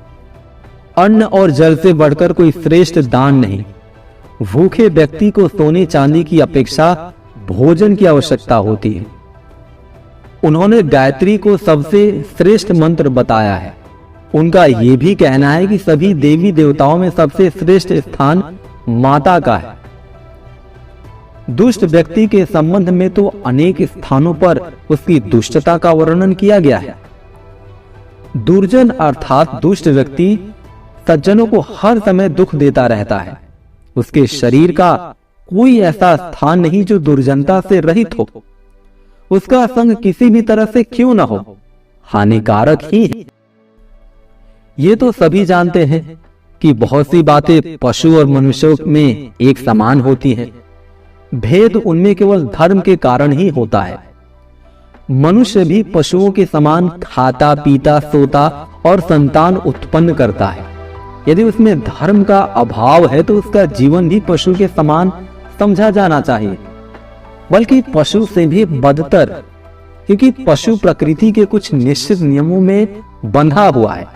अन्न और जल से बढ़कर कोई श्रेष्ठ दान नहीं। भूखे व्यक्ति को सोने चांदी की अपेक्षा भोजन की आवश्यकता होती है। उन्होंने गायत्री को सबसे श्रेष्ठ मंत्र बताया है। उनका यह भी कहना है कि सभी देवी देवताओं में सबसे श्रेष्ठ स्थान माता का है। दुष्ट व्यक्ति के संबंध में तो अनेक स्थानों पर उसकी दुष्टता का वर्णन किया गया है। दुर्जन अर्थात दुष्ट व्यक्ति सज्जनों को हर समय दुख देता रहता है। उसके शरीर का कोई ऐसा स्थान नहीं जो दुर्जनता से रहित हो। उसका संग किसी भी तरह से क्यों न हो, हानिकारक ही है। ये तो सभी जानते हैं कि बहुत सी बातें पशु और मनुष्यों में एक समान होती हैं। भेद उनमें केवल धर्म के कारण ही होता है। मनुष्य भी पशुओं के समान खाता, पीता, सोता और संतान उत्पन्न करता है। यदि उसमें धर्म का अभाव है तो उसका जीवन भी पशु के समान समझा जाना चाहिए, बल्कि पशु से भी बदतर, क्योंकि पशु प्रकृति के कुछ निश्चित नियमों में बंधा हुआ है।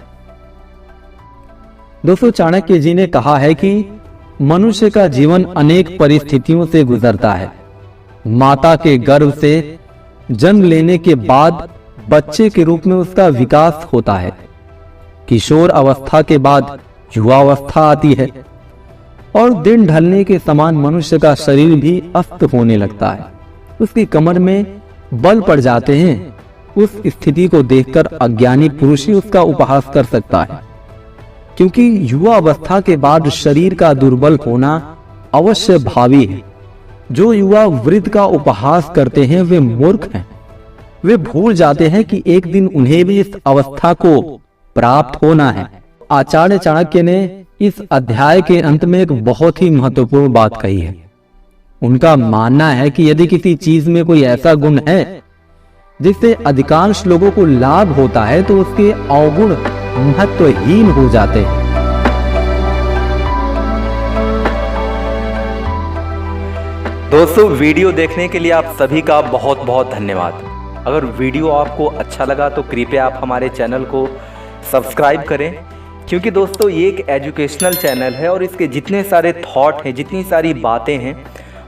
दोस्तों, चाणक्य जी ने कहा है कि मनुष्य का जीवन अनेक परिस्थितियों से गुजरता है। माता के गर्भ से जन्म लेने के बाद बच्चे के रूप में उसका विकास होता है। किशोर अवस्था के बाद युवावस्था आती है और दिन ढलने के समान मनुष्य का शरीर भी अस्त होने लगता है। उसकी कमर में बल पड़ जाते हैं। उस स्थिति को देखकर अज्ञानी पुरुष ही उसका उपहास कर सकता है, क्योंकि युवा अवस्था के बाद शरीर का दुर्बल होना अवश्य भावी है। जो युवा वृद्ध का उपहास करते हैं वे मूर्ख हैं। वे भूल जाते हैं कि एक दिन उन्हें भी इस अवस्था को प्राप्त होना है। आचार्य चाणक्य ने इस अध्याय के अंत में एक बहुत ही महत्वपूर्ण बात कही है। उनका मानना है कि यदि किसी चीज में कोई ऐसा गुण है जिससे अधिकांश लोगों को लाभ होता है तो उसके अवगुण महत्वहीन हो जाते हैं। दोस्तों, वीडियो देखने के लिए आप सभी का बहुत बहुत धन्यवाद। अगर वीडियो आपको अच्छा लगा तो कृपया आप हमारे चैनल को सब्सक्राइब करें, क्योंकि दोस्तों ये एक एजुकेशनल चैनल है और इसके जितने सारे थॉट हैं, जितनी सारी बातें हैं,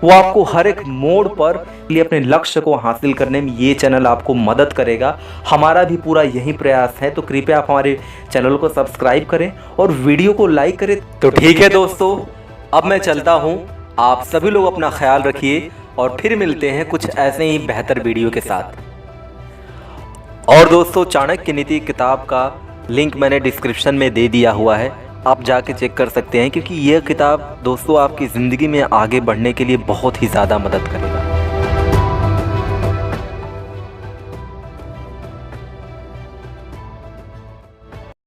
वो आपको हर एक मोड़ पर अपने लक्ष्य को हासिल करने में ये चैनल आपको मदद करेगा। हमारा भी पूरा यही प्रयास है, तो कृपया आप हमारे चैनल को सब्सक्राइब करें और वीडियो को लाइक करें। तो ठीक है दोस्तों, अब मैं चलता हूँ। आप सभी लोग अपना ख्याल रखिए और फिर मिलते हैं कुछ ऐसे ही बेहतर वीडियो के साथ। और दोस्तों, चाणक्य नीति किताब का लिंक मैंने डिस्क्रिप्शन में दे दिया हुआ है, आप जाके चेक कर सकते हैं, क्योंकि यह किताब दोस्तों आपकी ज़िंदगी में आगे बढ़ने के लिए बहुत ही ज़्यादा मदद करेगा।